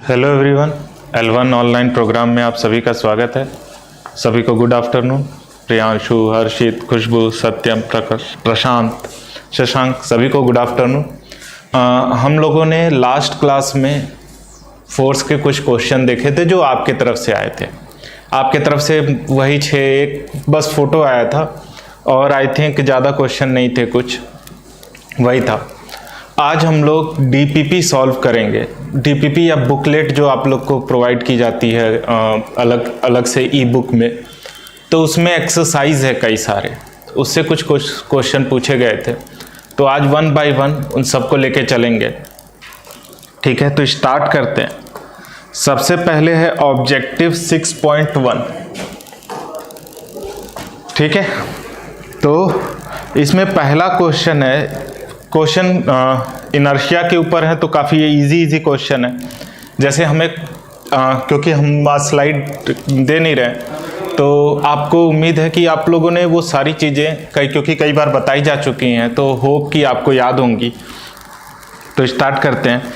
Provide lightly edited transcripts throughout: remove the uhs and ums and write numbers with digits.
Hello everyone, L1 online programme में आप सभी का स्वागत है। सभी को गुड आफ्टरनून। प्रियांशु, हर्षित, खुशबू, सत्यम, प्रशांत, शशांक, सभी को गुड आफ्टरनून। हम लोगों ने लास्ट क्लास में फोर्स के कुछ क्वेश्चन देखे थे जो आपके तरफ से आए थे। आपके तरफ से वही 6 बस फोटो आया था और आई थिंक ज़्यादा क्वेश्चन नहीं थे, कुछ वही था। आज हम लोग डीपीपी सॉल्व करेंगे। डीपीपी या बुकलेट जो आप लोग को प्रोवाइड की जाती है अलग अलग से ई बुक में, तो उसमें एक्सरसाइज है कई सारे, उससे कुछ क्वेश्चन पूछे गए थे। तो आज 1 बाय 1 उन सबको लेके चलेंगे। ठीक है, तो स्टार्ट करते हैं। सबसे पहले है ऑब्जेक्टिव 6.1। ठीक है, तो इसमें पहला क्वेश्चन है, क्वेश्चन इनर्शिया के ऊपर है, तो काफ़ी इजी क्वेश्चन है। जैसे हमें क्योंकि हम आज स्लाइड दे नहीं रहे, तो आपको उम्मीद है कि आप लोगों ने वो सारी चीज़ें क्योंकि कई बार बताई जा चुकी हैं, तो होप कि आपको याद होंगी। तो स्टार्ट करते हैं।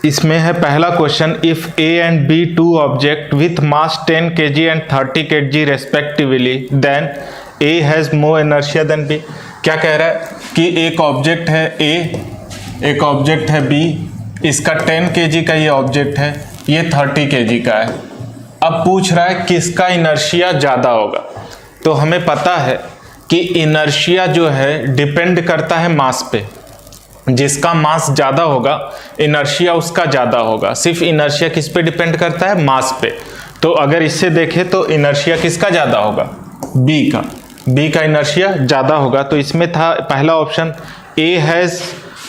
इसमें है पहला question, if A and B two object with mass 10 kg and 30 kg respectively, then A has more inertia than B. क्या कह रहा है कि एक ऑब्जेक्ट है ए, एक ऑब्जेक्ट है बी, इसका 10 kg का ये ऑब्जेक्ट है, ये 30 kg का है। अब पूछ रहा है किसका इनर्शिया ज़्यादा होगा। तो हमें पता है कि इनर्शिया जो है डिपेंड करता है मास पे। जिसका मास ज़्यादा होगा इनर्शिया उसका ज़्यादा होगा। सिर्फ इनर्शिया किस पे डिपेंड करता है? मास पे। तो अगर इससे देखें तो इनर्शिया किसका ज़्यादा होगा? बी का। बी का इनर्शिया ज़्यादा होगा। तो इसमें था पहला option, A has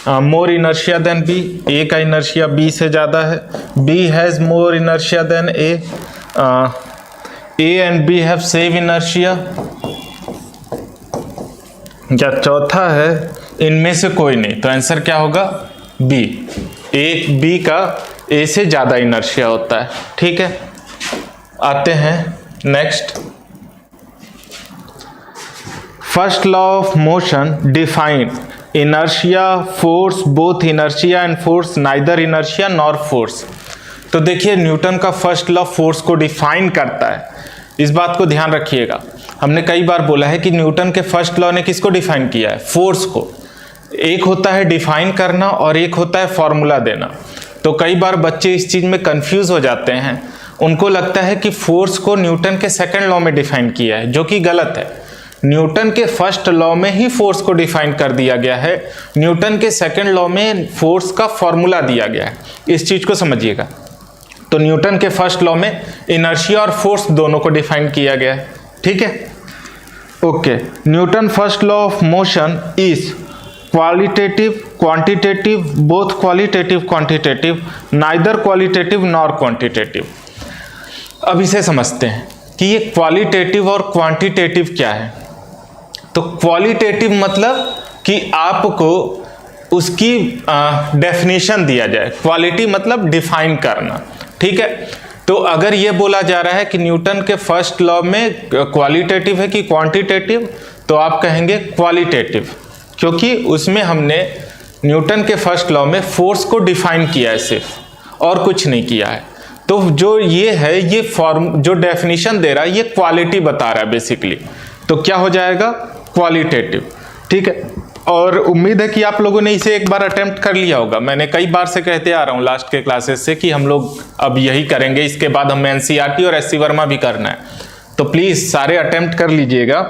more inertia than B. A का इनर्शिया बी से ज़्यादा है। B has more inertia than A. A and B have same inertia. या चौथा है इनमें से कोई नहीं। तो आंसर क्या होगा? बी। ए बी का ए से ज़्यादा इनर्शिया होता है। ठीक है, आते हैं next. First law of motion define inertia, force, both inertia and force, neither inertia nor force. तो देखिए, न्यूटन का फर्स्ट लॉ फोर्स को डिफाइन करता है। इस बात को ध्यान रखिएगा। हमने कई बार बोला है कि न्यूटन के फर्स्ट लॉ ने किसको डिफाइन किया है? फोर्स को। एक होता है डिफाइन करना और एक होता है फॉर्मूला देना। तो कई बार बच्चे इस चीज़ में कंफ्यूज हो जाते हैं। उनको लगता है कि फोर्स को न्यूटन के सेकेंड लॉ में डिफाइन किया है, जो कि गलत है। न्यूटन के फर्स्ट लॉ में ही फोर्स को डिफाइन कर दिया गया है। न्यूटन के सेकेंड लॉ में फोर्स का फॉर्मूला दिया गया है। इस चीज़ को समझिएगा। तो न्यूटन के फर्स्ट लॉ में इनर्शिया और फोर्स दोनों को डिफाइन किया गया है। ठीक है, okay. Newton first law of motion is qualitative, quantitative, both qualitative, quantitative, neither qualitative nor quantitative. अब इसे समझते हैं कि ये क्वालिटेटिव और क्वांटिटेटिव क्या है। तो क्वालिटेटिव मतलब कि आपको उसकी डेफिनेशन दिया जाए। क्वालिटी मतलब डिफाइन करना। ठीक है, तो अगर ये बोला जा रहा है कि न्यूटन के फर्स्ट लॉ में क्वालिटेटिव है कि क्वांटिटेटिव, तो आप कहेंगे क्वालिटेटिव, क्योंकि उसमें हमने न्यूटन के फर्स्ट लॉ में फोर्स को डिफाइन किया है सिर्फ, और कुछ नहीं किया है। तो जो ये है, ये फॉर्म जो डेफिनेशन दे रहा है, ये क्वालिटी बता रहा है बेसिकली। तो क्या हो जाएगा? क्वालिटेटिव। ठीक है, और उम्मीद है कि आप लोगों ने इसे एक बार अटेम्प्ट कर लिया होगा। मैंने कई बार से कहते आ रहा हूँ लास्ट के क्लासेस से कि हम लोग अब यही करेंगे, इसके बाद हमें एनसीईआरटी और एससी वर्मा भी करना है। तो प्लीज़ सारे अटेम्प्ट कर लीजिएगा,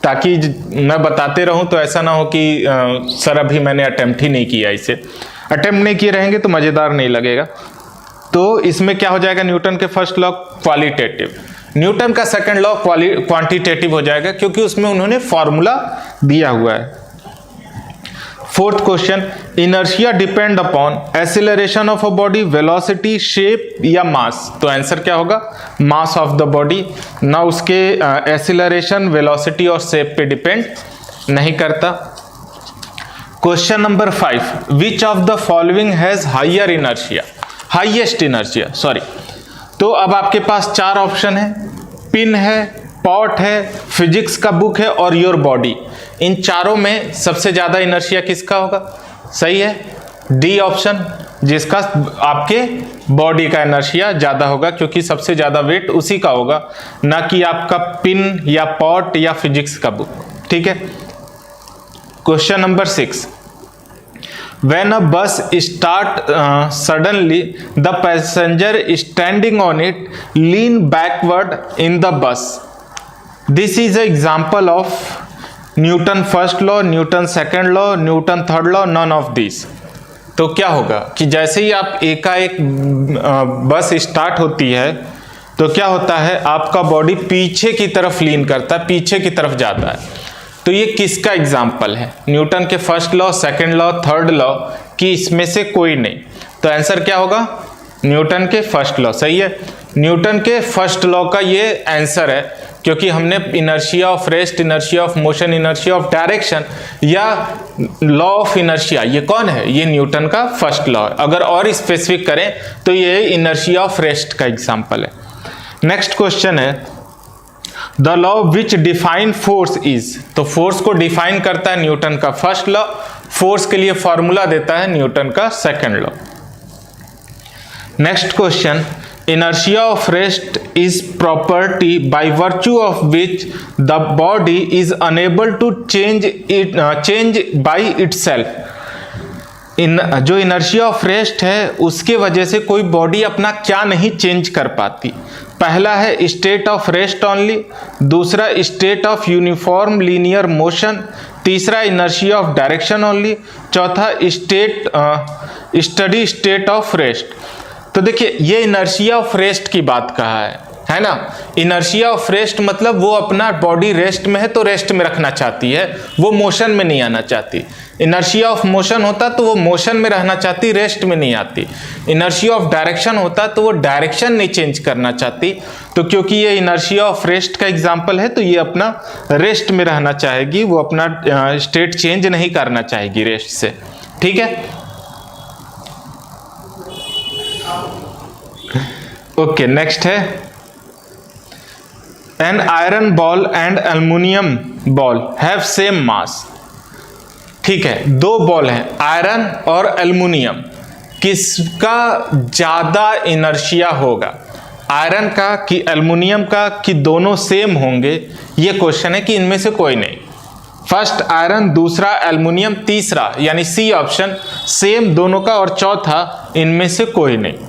ताकि मैं बताते रहूँ तो ऐसा ना हो कि सर अभी मैंने अटेम्प्ट ही नहीं किया। इसे अटेम्प्ट नहीं किए रहेंगे तो मज़ेदार नहीं लगेगा। तो इसमें क्या हो जाएगा? न्यूटन के फर्स्ट लॉ क्वालिटेटिव, न्यूटन का सेकंड लॉ क्वांटिटेटिव हो जाएगा, क्योंकि उसमें उन्होंने फॉर्मूला दिया हुआ है। Fourth question, inertia depend upon acceleration of a body, velocity, shape या मास। तो आंसर क्या होगा? Mass of the body. ना उसके एक्सीलरेशन, वेलोसिटी और शेप पे डिपेंड नहीं करता। Question number 5, which of the following has higher inertia, highest inertia, sorry. तो अब आपके पास 4 ऑप्शन है, पिन है, पॉट है, फिजिक्स का बुक है और योर बॉडी। इन चारों में सबसे ज्यादा इनर्शिया किसका होगा? सही है, डी ऑप्शन, जिसका आपके बॉडी का इनर्शिया ज़्यादा होगा, क्योंकि सबसे ज़्यादा वेट उसी का होगा, ना कि आपका पिन या पॉट या फिजिक्स का बुक। ठीक है। Question number 6, when a bus start suddenly the passenger standing on it lean backward in the bus. This is an example of Newton first law, Newton second law, Newton third law, none of these. तो क्या होगा कि जैसे ही आप एकाएक बस start होती है तो क्या होता है, आपका बॉडी पीछे की तरफ लीन करता है, पीछे की तरफ जाता है। तो ये किसका एग्जाम्पल है? न्यूटन के first law, second law, third law की इसमें से कोई नहीं। तो आंसर क्या होगा? न्यूटन के फर्स्ट लॉ। सही है, न्यूटन के फर्स्ट लॉ का ये आंसर है, क्योंकि हमने inertia of rest, inertia of motion, inertia of direction या लॉ ऑफ इनर्शिया, ये कौन है? ये न्यूटन का फर्स्ट लॉ है। अगर और स्पेसिफिक करें तो ये इनर्शिया ऑफ रेस्ट का एग्जाम्पल है। नेक्स्ट क्वेश्चन है, the law which define force is. तो फोर्स को डिफाइन करता है न्यूटन का फर्स्ट लॉ, फोर्स के लिए फॉर्मूला देता है न्यूटन का second law. Next question, inertia of rest is property by virtue of which the body is unable to change by itself। जो inertia of rest है उसके वजह से कोई बॉडी अपना क्या नहीं चेंज कर पाती। पहला है स्टेट ऑफ रेस्ट ओनली, दूसरा state of uniform linear motion, तीसरा इनर्शिया ऑफ डायरेक्शन ओनली, चौथा स्टडी स्टेट ऑफ रेस्ट। तो देखिए ये इनर्शिया ऑफ रेस्ट की बात कहा है ना। इनर्शिया ऑफ रेस्ट मतलब वो अपना बॉडी रेस्ट में है तो रेस्ट में रखना चाहती है, वो मोशन में नहीं आना चाहती। इनर्शिया ऑफ मोशन होता तो वो मोशन में रहना चाहती, रेस्ट में नहीं आती। इनर्शिया ऑफ डायरेक्शन होता तो वो डायरेक्शन नहीं चेंज करना चाहती। तो क्योंकि ये इनर्शिया ऑफ रेस्ट का एग्जाम्पल है तो ये अपना रेस्ट में रहना चाहेगी, वो अपना स्टेट चेंज नहीं करना चाहेगी रेस्ट से। ठीक है, ओके। नेक्स्ट है, an iron ball and aluminium ball have same mass. ठीक है, दो बॉल हैं, आयरन और एल्युमिनियम, किसका ज्यादा इनर्शिया होगा? आयरन का कि एल्युमिनियम का कि दोनों सेम होंगे? ये क्वेश्चन है कि इनमें से कोई नहीं। फर्स्ट आयरन, दूसरा एल्युमिनियम, तीसरा यानी सी ऑप्शन सेम दोनों का, और चौथा इनमें से कोई नहीं।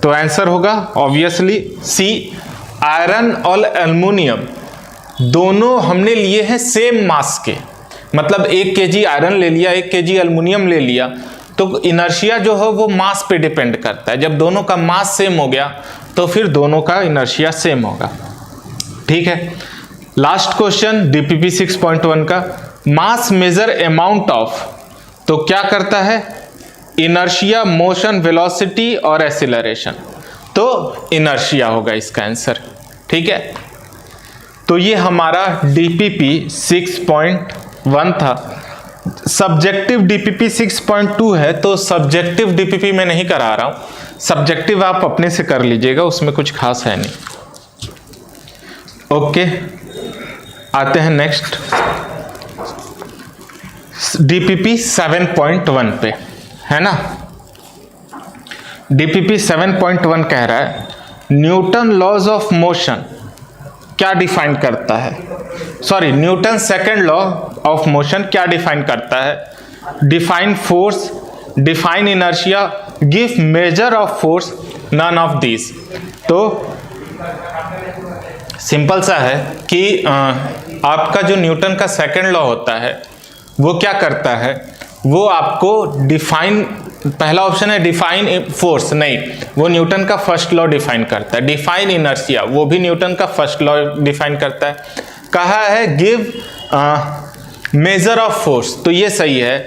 तो आंसर होगा ऑब्वियसली सी, आयरन और एल्युमिनियम दोनों हमने लिए हैं सेम मास के, मतलब 1 kg आयरन ले लिया, 1 kg एल्युमिनियम ले लिया, तो इनर्शिया जो है वो मास पे डिपेंड करता है। जब दोनों का मास सेम हो गया तो फिर दोनों का इनर्शिया सेम होगा। ठीक है, लास्ट क्वेश्चन डीपीपी 6.1 का, मास मेजर अमाउंट ऑफ। तो क्या करता है? इनर्शिया, मोशन, वेलोसिटी और एक्सीलरेशन। तो इनर्शिया होगा इसका आंसर। ठीक है, तो ये हमारा डीपीपी 6.1 था। सब्जेक्टिव डीपीपी 6.2 है, तो सब्जेक्टिव डीपीपी मैं नहीं करा रहा हूं, सब्जेक्टिव आप अपने से कर लीजिएगा, उसमें कुछ खास है नहीं। ओके, आते हैं नेक्स्ट डीपीपी 7.1 पे, है ना। डीपीपी 7.1 कह रहा है न्यूटन लॉज ऑफ मोशन क्या डिफाइन करता है? Sorry, Newton second law of motion क्या डिफाइन करता है? Define force, define inertia, give measure of force, none of this. तो सिंपल सा है कि आपका जो न्यूटन का सेकंड लॉ होता है वो क्या करता है, वो आपको डिफाइन, पहला ऑप्शन है डिफाइन फोर्स, नहीं, वो न्यूटन का फर्स्ट लॉ डिफाइन करता है। डिफाइन इनर्शिया, वो भी न्यूटन का फर्स्ट लॉ डिफाइन करता है। कहा है गिव मेजर ऑफ फोर्स, तो ये सही है,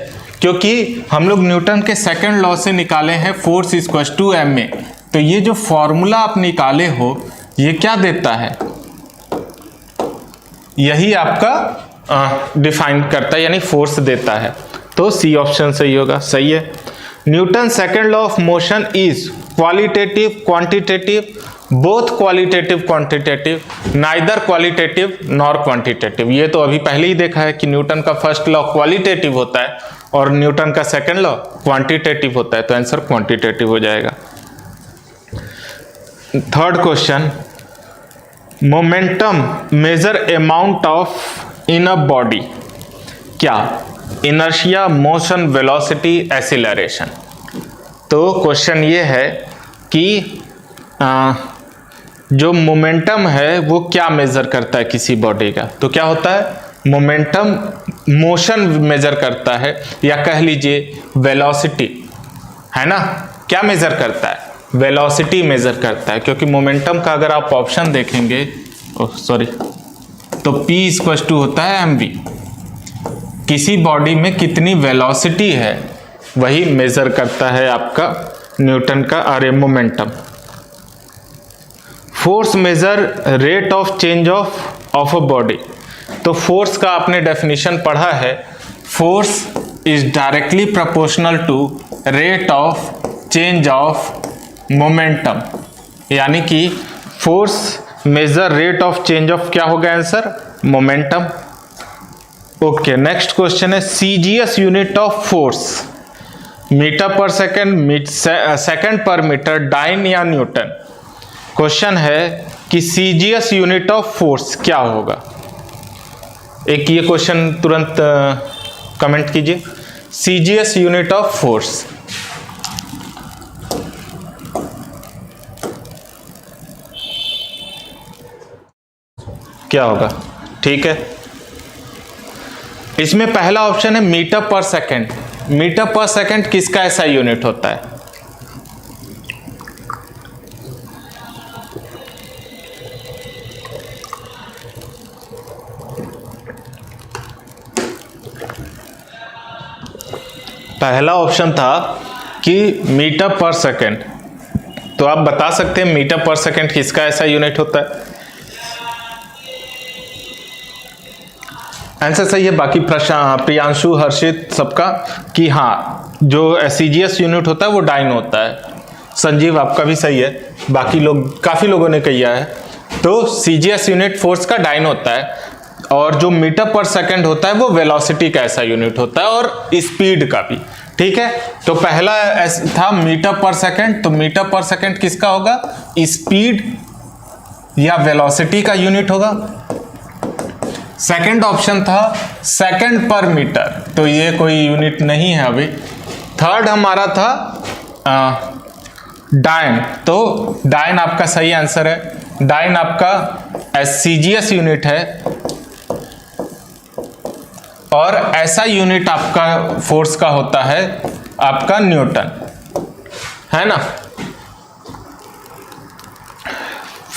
क्योंकि हम लोग न्यूटन के सेकंड लॉ से निकाले हैं फोर्स इक्वल्स टू ma। तो ये जो फॉर्मूला आप निकाले हो ये क्या देता है? यही आपका डिफाइन करता है, यानी फोर्स देता है। तो सी ऑप्शन सही होगा। सही है। Newton second law of motion is qualitative, quantitative, both qualitative quantitative, neither qualitative nor quantitative. ये तो अभी पहले ही देखा है कि न्यूटन का फर्स्ट लॉ क्वालिटेटिव होता है और न्यूटन का सेकंड लॉ क्वांटिटेटिव होता है, तो आंसर क्वांटिटेटिव हो जाएगा। Third question, momentum measure amount of in a body, क्या? Inertia, motion, velocity, acceleration. तो क्वेश्चन ये है कि जो मोमेंटम है वो क्या मेजर करता है किसी बॉडी का? तो क्या होता है? मोमेंटम मोशन मेजर करता है, या कह लीजिए वेलोसिटी, है ना? क्या मेजर करता है? वेलोसिटी मेजर करता है, क्योंकि मोमेंटम का अगर आप ऑप्शन देखेंगे, तो P इक्वल टू होता है mv। किसी बॉडी में कितनी वेलोसिटी है वही मेजर करता है आपका न्यूटन का momentum. Force measure rate of change of a body. तो फोर्स का आपने डेफिनेशन पढ़ा है, force is directly proportional to rate of change of momentum, यानी कि force measure rate of change of क्या होगा answer? Momentum. Okay, next question है CGS unit of force, metre per second, second per metre, dyne या newton. Question है कि CGS unit of force क्या होगा? एक ये क्वेश्चन तुरंत कमेंट कीजिए, सीजीएस यूनिट ऑफ फोर्स। क्या होगा? ठीक है, इसमें पहला ऑप्शन है metre per second. Metre per second किसका ऐसा यूनिट होता है? पहला ऑप्शन था कि मीटर पर सेकेंड, तो आप बता सकते हैं मीटर पर सेकेंड किसका ऐसा यूनिट होता है? आंसर सही है। बाकी प्रियांशु, हर्षित सबका कि हाँ, जो सीजीएस यूनिट होता है वो डाइन होता है। संजीव आपका भी सही है, बाकी लोग काफी लोगों ने किया है। तो सीजीएस यूनिट फोर्स का डाइन होता है, और जो मीटर पर सेकंड होता है वो वेलोसिटी का ऐसा यूनिट होता है, और स्पीड का भी। ठीक है, तो पहला था मीटर पर सेकंड, तो मीटर पर सेकंड किसका होगा? स्पीड या वेलोसिटी का यूनिट होगा। सेकंड ऑप्शन था सेकंड पर मीटर, तो ये कोई यूनिट नहीं है अभी। थर्ड हमारा था डाइन, तो डाइन आपका सही आंसर है। डाइन आपका सीजीएस यूनिट है, और ऐसा यूनिट आपका फोर्स का होता है आपका न्यूटन, है ना।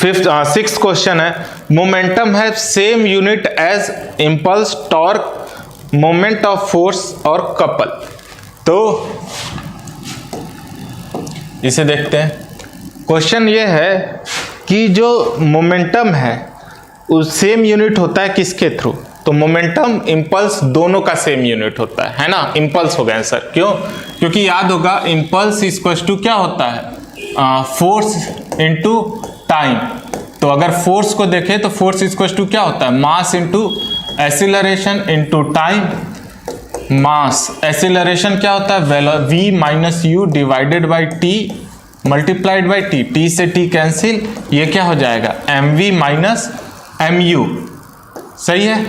सिक्स्थ क्वेश्चन है मोमेंटम है same unit as impulse, torque, moment of force और कपल। तो इसे देखते हैं। क्वेश्चन ये है कि जो मोमेंटम है उस सेम यूनिट होता है किसके थ्रू? तो मोमेंटम इंपल्स दोनों का सेम यूनिट होता है ना। इंपल्स हो गया आंसर। क्यों? क्योंकि याद होगा इंपल्स इक्वल टू क्या होता है? Force into time. तो अगर फोर्स को देखें तो फोर्स इक्वल टू क्या होता है? Mass into acceleration into time. Mass, acceleration क्या होता है? v minus u divided by t multiplied by t. T से टी कैंसिल, ये क्या हो जाएगा? mv minus mu। सही है।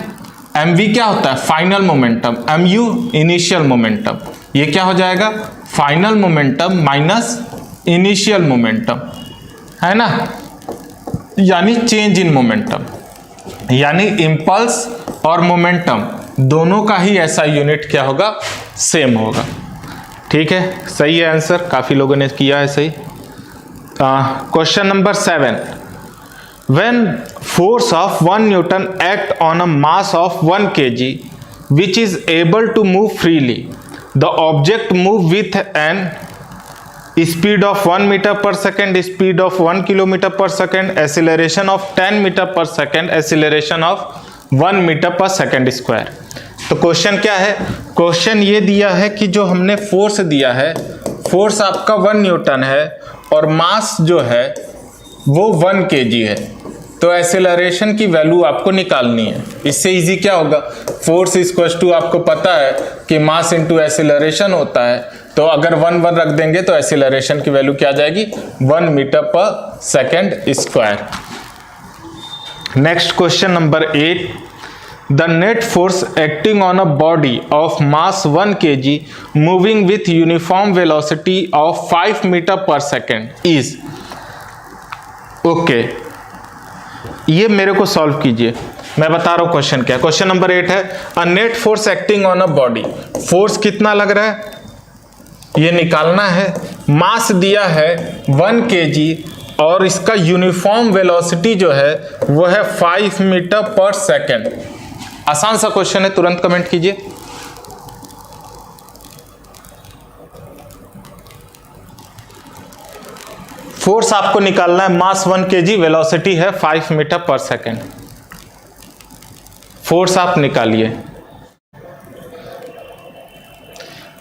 mv क्या होता है? Final momentum. mu initial momentum. ये क्या हो जाएगा? Final momentum minus initial momentum, है ना, यानी चेंज इन मोमेंटम। यानी इंपल्स और मोमेंटम दोनों का ही ऐसा यूनिट क्या होगा? सेम होगा। ठीक है, सही है आंसर। काफी लोगों ने किया है सही। Question number 7, when force of 1 Newton act on a mass of 1 kg which is able to move freely, the object move with an speed of 1 meter per second, speed of 1 kilometer per second, acceleration of 10 meter per second, acceleration of 1 meter per second square। तो question क्या है? Question ये दिया है कि जो हमने force दिया है, फोर्स आपका 1 न्यूटन है और मास जो है वो 1 kg है। तो एक्सेलरेशन की वैल्यू आपको निकालनी है। इससे इजी क्या होगा, फोर्स इक्वल्स टू आपको पता है कि मास इनटू एक्सेलरेशन होता है, तो अगर 1 रख देंगे तो एक्सेलरेशन की वैल्यू क्या आ जाएगी, 1 metre per second square. Next question number 8, the net force acting on a body of mass 1 kg moving with uniform velocity of 5 metre per second is. Okay, ये मेरे को सॉल्व कीजिए, मैं बता रहा हूं क्वेश्चन क्या है। क्वेश्चन नंबर 8 है, a net force acting on a body, force कितना लग रहा है ये निकालना है। मास दिया है 1 kg और इसका यूनिफॉर्म वेलोसिटी जो है वो है 5 मीटर पर सेकेंड। आसान सा क्वेश्चन है, तुरंत कमेंट कीजिए। फोर्स आपको निकालना है, मास 1 kg, वेलोसिटी है 5 मीटर पर सेकेंड। फोर्स आप निकालिए।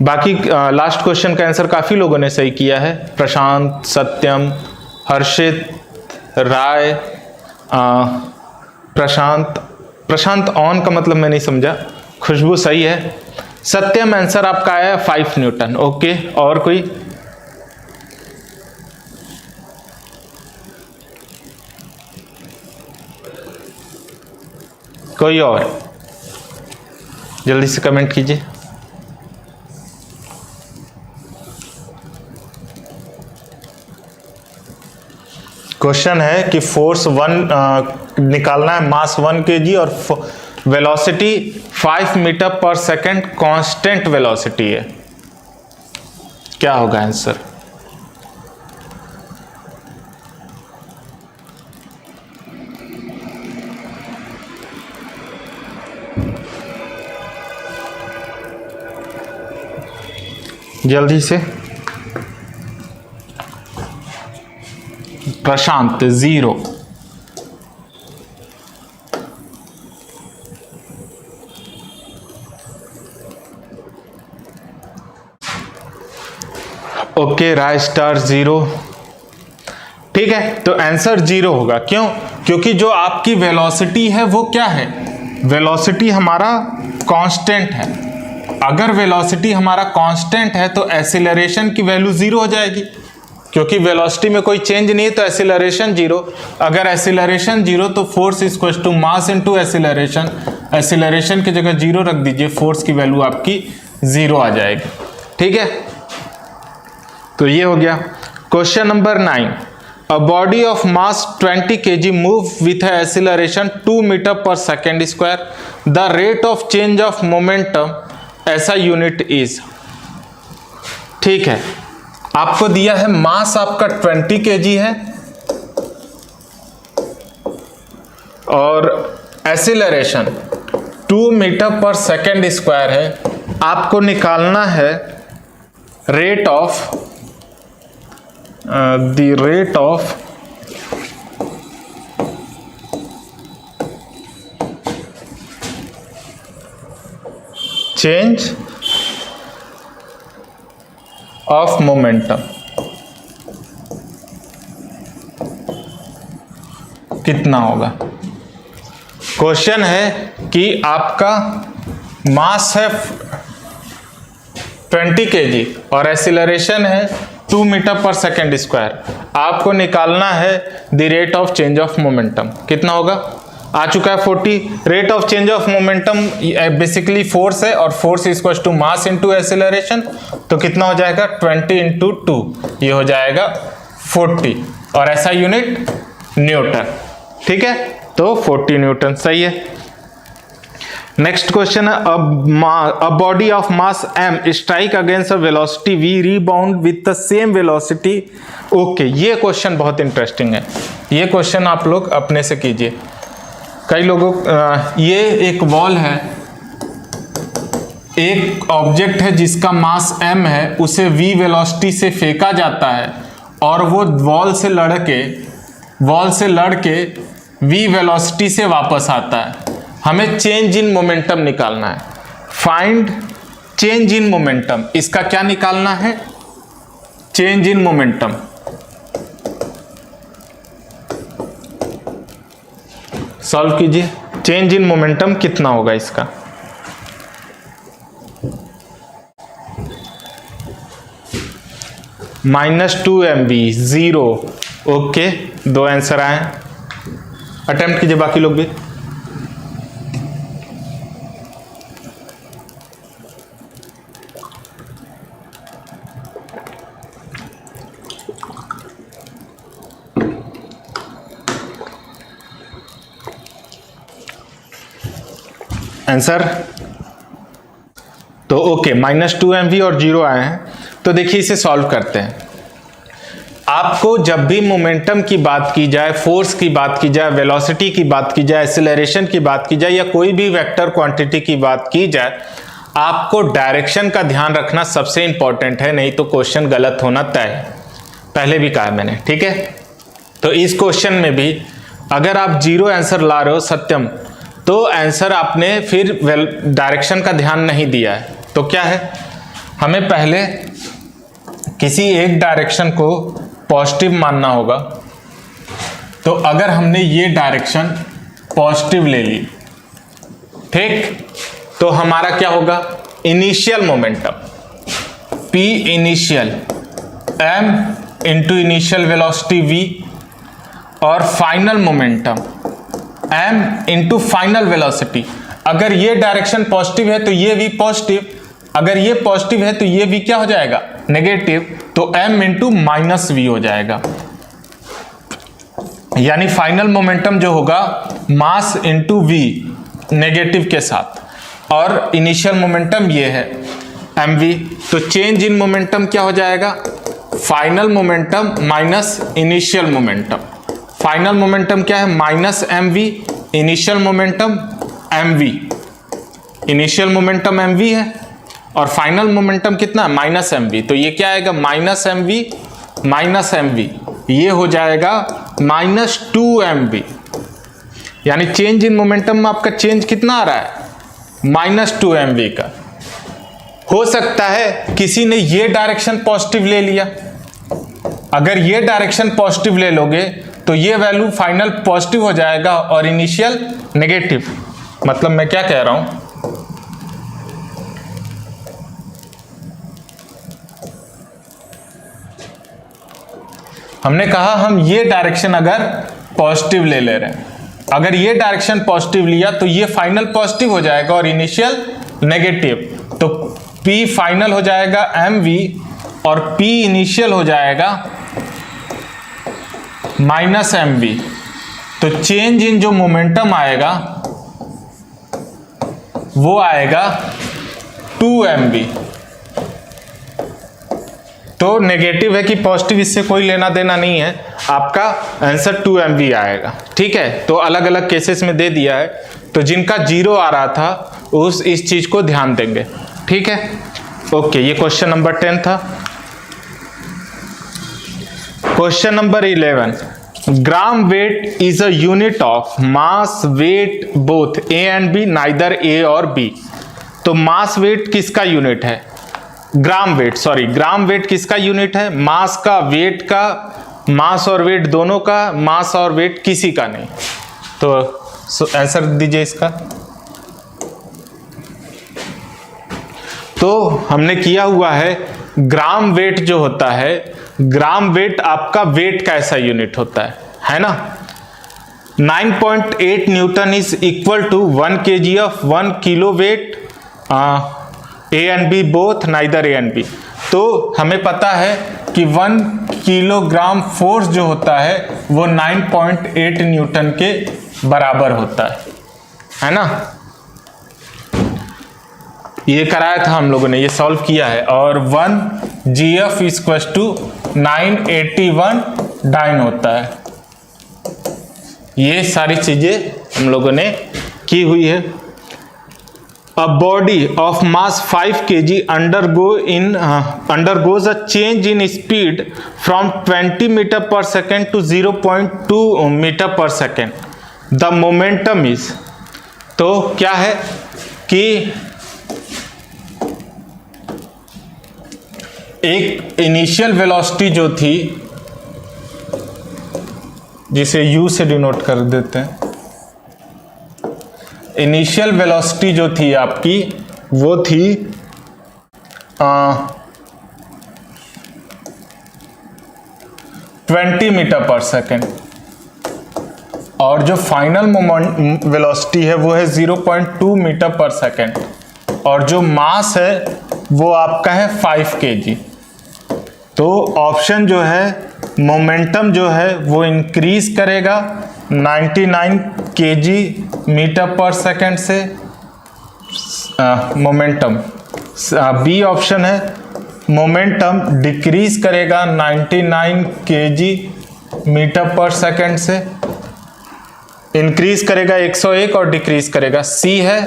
बाकी लास्ट क्वेश्चन का आंसर काफी लोगों ने सही किया है, प्रशांत, सत्यम, हर्षित, राय, प्रशांत ऑन का मतलब मैं नहीं समझा, खुशबू सही है, सत्यम आंसर आपका आया 5 न्यूटन। ओके, और कोई और जल्दी से कमेंट कीजिए। क्वेश्चन है कि फोर्स 1 निकालना है, मास 1 kg और velocity 5 metre per second constant velocity है, क्या होगा आंसर। जल्दी से। प्रशांत 0, ओके, राय स्टार 0। ठीक है, तो आंसर 0 होगा। क्यों? क्योंकि जो आपकी वेलोसिटी है वो क्या है, वेलोसिटी हमारा कांस्टेंट है। अगर वेलोसिटी हमारा कांस्टेंट है तो एक्सीलरेशन की वैल्यू 0 हो जाएगी, क्योंकि वेलोसिटी में कोई चेंज नहीं है तो एक्सीलरेशन 0। अगर एक्सीलरेशन 0 तो force equals to mass into acceleration, acceleration की जगह 0 रख दीजिए, फोर्स की वैल्यू आपकी 0 आ जाएगी। ठीक है, तो ये हो गया। Question number 9, a body of mass 20 kg move with acceleration 2 metre per second square, the rate of change of momentum ऐसा यूनिट इज। ठीक है, आपको दिया है मास आपका 20 kg है और acceleration 2 metre per second square है। आपको निकालना है rate of the rate of change of momentum कितना होगा। क्वेश्चन है कि आपका मास है 20 kg और एक्सीलरेशन है 2 मीटर पर सेकेंड स्क्वायर। आपको निकालना है the rate of change of momentum, कितना होगा, आ चुका है 40। Rate of change of momentum basically force है और force equal to mass into acceleration, तो कितना हो जाएगा 20 इंटू 2, ये हो जाएगा 40 और ऐसा यूनिट न्यूटन। ठीक है, तो 40 न्यूटन सही है। नेक्स्ट क्वेश्चन है, अ body of mass m strike against a velocity v rebound with the same velocity. Okay, ये क्वेश्चन बहुत इंटरेस्टिंग है, ये क्वेश्चन आप लोग अपने से कीजिए। कई लोगों ये एक वॉल है, एक ऑब्जेक्ट है जिसका मास m है, उसे v वेलोसिटी से फेंका जाता है और वो वॉल से लड़ के v वेलोसिटी से वापस आता है। हमें चेंज इन मोमेंटम निकालना है, फाइंड चेंज इन मोमेंटम। इसका क्या निकालना है, चेंज इन मोमेंटम। सॉल्व कीजिए। चेंज इन मोमेंटम कितना होगा इसका? -2 MV 0। ओके, 2 आंसर आए। अटेम्प्ट कीजिए बाकी लोग भी। आंसर तो ओके, -2 MV और 0 आए हैं। तो देखिए इसे सॉल्व करते हैं। आपको जब भी मोमेंटम की बात की जाए, फोर्स की बात की जाए, वेलोसिटी की बात की जाए, एक्सेलरेशन की बात की जाए या कोई भी वेक्टर क्वांटिटी की बात की जाए, आपको डायरेक्शन का ध्यान रखना सबसे इंपॉर्टेंट है, नहीं तो क्वेश्चन गलत होना तय है। पहले भी कहा मैंने, ठीक है। तो इस क्वेश्चन में भी अगर आप 0 आंसर ला रहे हो सत्यम, तो आंसर आपने फिर डायरेक्शन का ध्यान नहीं दिया है। तो क्या है, हमें पहले किसी एक डायरेक्शन को पॉजिटिव मानना होगा। तो अगर हमने ये डायरेक्शन पॉजिटिव ले ली, ठीक, तो हमारा क्या होगा, initial momentum P initial M into initial velocity V और final momentum M into final velocity. अगर ये डायरेक्शन पॉजिटिव है तो ये भी पॉजिटिव, अगर ये पॉजिटिव है तो ये भी क्या हो जाएगा, नेगेटिव, तो M इंटू -V हो जाएगा। यानी फाइनल मोमेंटम जो होगा मास इंटू V नेगेटिव के साथ, और इनिशियल मोमेंटम ये है mv। तो चेंज इन मोमेंटम क्या हो जाएगा, final momentum minus initial momentum. Final momentum क्या है, -mv, initial momentum mv। Initial momentum mv है और फाइनल मोमेंटम कितना, -mv। तो ये क्या आएगा, -mv, ये हो जाएगा -2mv। यानी चेंज इन मोमेंटम में आपका चेंज कितना आ रहा है, -2mv का। हो सकता है किसी ने ये डायरेक्शन पॉजिटिव ले लिया, अगर ये डायरेक्शन पॉजिटिव ले लोगे तो ये वैल्यू फाइनल पॉजिटिव हो जाएगा और इनिशियल नेगेटिव। मतलब मैं क्या कह रहा हूं, हमने कहा हम ये डायरेक्शन अगर पॉजिटिव ले ले रहे हैं, अगर ये डायरेक्शन पॉजिटिव लिया तो ये फाइनल पॉजिटिव हो जाएगा और इनिशियल नेगेटिव। तो P फाइनल हो जाएगा mv और P इनिशियल हो जाएगा -mv। तो चेंज इन जो मोमेंटम आएगा वो आएगा 2mv। तो नेगेटिव है कि पॉजिटिव, इससे कोई लेना देना नहीं है, आपका आंसर 2mv आएगा, ठीक है। तो अलग अलग केसेस में दे दिया है, तो जिनका 0 आ रहा था उस इस चीज को ध्यान देंगे, ठीक है। ओके, ये क्वेश्चन नंबर 10 था। Question number 11, gram weight is a unit of mass weight both A and B, neither A और B। तो मास वेट किसका यूनिट है, gram weight, sorry gram weight किसका यूनिट है, मास का, वेट का, मास और वेट दोनों का, मास और वेट किसी का नहीं। तो आंसर दीजिए इसका। तो हमने किया हुआ है, ग्राम वेट जो होता है, ग्राम वेट आपका वेट का ऐसा यूनिट होता है ना। 9.8 newton is equal to 1 kg of 1 kilo weight A and B both, neither A and B। तो हमें पता है कि 1 किलोग्राम फोर्स जो होता है वो 9.8 न्यूटन के बराबर होता है ना। ये कराया था हम लोगों ने, ये सॉल्व किया है, और 1 GF इक्वल टू 981 डाइन होता है। ये सारी चीजें हम लोगों ने की हुई है। A body of mass 5 kg undergoes a change in speed from 20 meter per second to 0.2 meter per second. The momentum is, तो क्या है कि एक इनिशियल वेलोसिटी जो थी, जिसे u से डिनोट कर देते हैं, इनिशियल वेलोसिटी जो थी आपकी वो थी 20 मीटर पर सेकेंड, और जो फाइनल मोमेंट वेलोसिटी है वो है 0.2 मीटर पर सेकेंड, और जो मास है वो आपका है 5 kg। तो ऑप्शन जो है मोमेंटम जो है वो इंक्रीज करेगा 99 kg मीटर पर सेकेंड से, मोमेंटम। बी ऑप्शन है मोमेंटम डिक्रीज करेगा 99 kg मीटर पर सेकेंड से, इंक्रीज करेगा 101 और डिक्रीज करेगा। सी है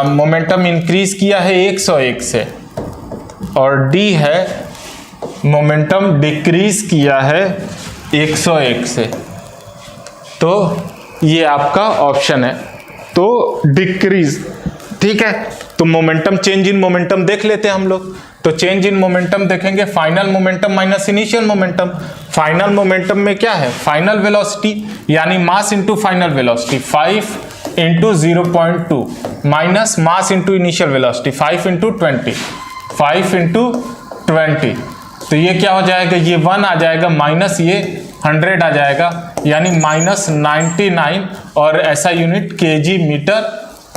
मोमेंटम इंक्रीज किया है 101 से, और डी है मोमेंटम डिक्रीज किया है 101 से। तो ये आपका ऑप्शन है, तो डिक्रीज। ठीक है, तो मोमेंटम, चेंज इन मोमेंटम देख लेते हैं हम लोग। तो चेंज इन मोमेंटम देखेंगे, final momentum minus initial momentum. Final momentum में क्या है, फाइनल वेलोसिटी यानी mass into final velocity 5 into 0.2 minus mass into initial velocity 5 into 20, 5 into 20। तो ये क्या हो जाएगा, ये 1 आ जाएगा, माइनस ये 100 आ जाएगा, यानी माइनस 99, और ऐसा unit kg metre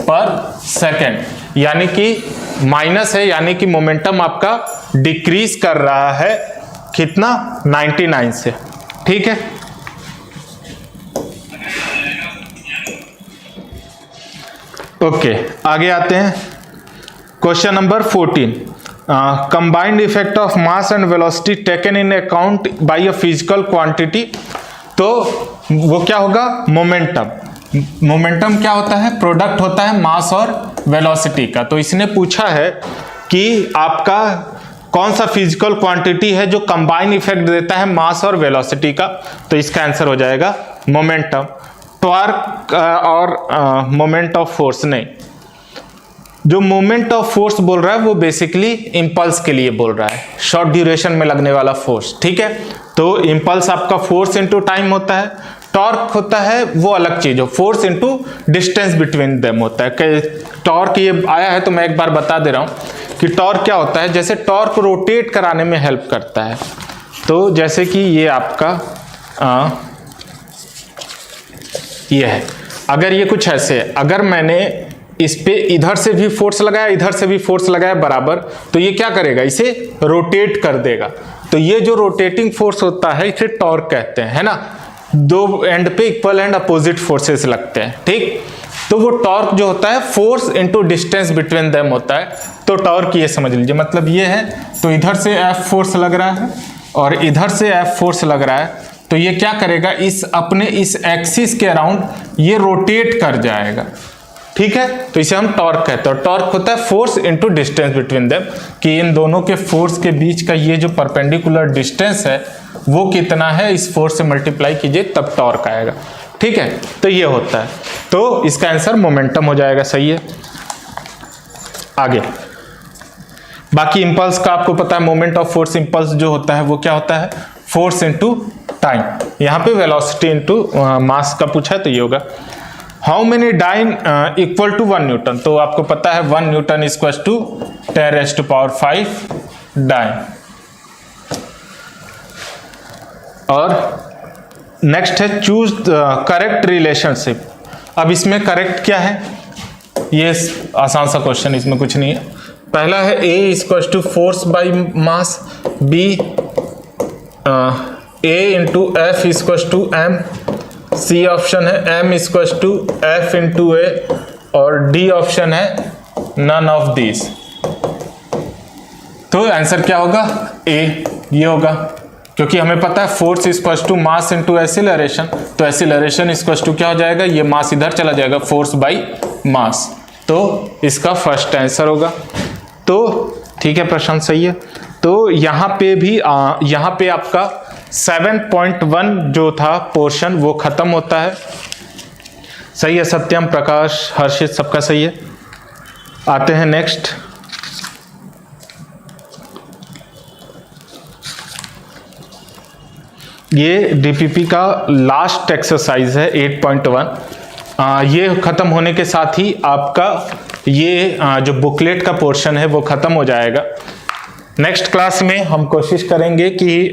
per second, यानी कि माइनस है, यानी कि मोमेंटम आपका डिक्रीज कर रहा है कितना, 99 से। ठीक है, ओके आगे आते हैं। Question number 14, combined effect of mass and velocity taken in account by a physical quantity. तो वो क्या होगा, मोमेंटम। मोमेंटम क्या होता है, प्रोडक्ट होता है मास और वेलोसिटी का। तो इसने पूछा है कि आपका कौन सा फिजिकल क्वांटिटी है जो कंबाइन इफेक्ट देता है मास और वेलोसिटी का। तो इसका आंसर हो जाएगा मोमेंटम। टॉर्क और मोमेंट ऑफ फोर्स नहीं, जो मोमेंट ऑफ फोर्स बोल रहा है वो बेसिकली इंपल्स के लिए बोल रहा है, शॉर्ट ड्यूरेशन में लगने वाला फोर्स। ठीक है, तो इंपल्स आपका फोर्स इनटू टाइम होता है, टॉर्क होता है वो अलग चीज हो, force into distance between them होता है। टॉर्क ये आया है तो मैं एक बार बता दे रहा हूं कि टॉर्क क्या होता है। जैसे टॉर्क रोटेट कराने में हेल्प करता है, तो जैसे कि ये आपका ये है, अगर ये कुछ ऐसे है, अगर मैंने इस पे इधर से भी फोर्स लगाया, इधर से भी फोर्स लगाया बराबर, तो ये क्या करेगा, इसे रोटेट कर देगा। तो ये जो रोटेटिंग फोर्स होता है इसे टॉर्क कहते हैं, है ना। दो एंड पे इक्वल एंड अपोजिट फोर्सेस लगते हैं, ठीक। तो वो टॉर्क जो होता है force into distance between them होता है। तो टॉर्क ये समझ लीजिए, मतलब ये है, तो इधर से F फोर्स लग रहा है और इधर से F फोर्स लग रहा है, तो ये क्या करेगा, इस अपने इस एक्सिस के अराउंड ये रोटेट कर जाएगा। ठीक है, तो इसे हम टॉर्क कहते हैं। टॉर्क होता है force into distance between them, कि इन दोनों के फोर्स के बीच का ये जो परपेंडिकुलर डिस्टेंस है वो कितना है, इस फोर्स से मल्टीप्लाई कीजिए तब टॉर्क आएगा। ठीक है, तो ये होता है, तो इसका आंसर मोमेंटम हो जाएगा। सही है, आगे बाकी इंपल्स का आपको पता है, मोमेंट ऑफ फोर्स इंपल्स जो होता है वो क्या होता है, फोर्स इनटू टाइम। यहाँ पे वेलोसिटी इनटू मास का पूछा है तो ये होगा। How many dyne equal to 1 newton. तो आपको पता है 1 न्यूटन इक्वल टू 10⁵ डाइन। और नेक्स्ट है चूज करेक्ट रिलेशनशिप। अब इसमें करेक्ट क्या है, ये आसान सा क्वेश्चन, इसमें कुछ नहीं है। पहला है A equal to force by mass, B A into F equal to M, C option है M equal to F into A, और D ऑप्शन है नन ऑफ दिस। तो आंसर क्या होगा, A ये होगा, क्योंकि हमें पता है force equal to mass into acceleration. तो एक्सीलरेशन इक्वल टू क्या हो जाएगा, ये मास इधर चला जाएगा, फोर्स बाई मास। तो इसका फर्स्ट आंसर होगा। तो ठीक है, प्रश्न सही है। तो यहाँ पे भी यहाँ पे आपका 7.1 जो था पोर्शन वो खत्म होता है। सही है, सत्यम, प्रकाश, हर्षित सबका सही है। आते हैं नेक्स्ट। ये डीपीपी का लास्ट एक्सरसाइज है 8.1। ये ख़त्म होने के साथ ही आपका ये जो बुकलेट का पोर्शन है वो ख़त्म हो जाएगा। नेक्स्ट क्लास में हम कोशिश करेंगे कि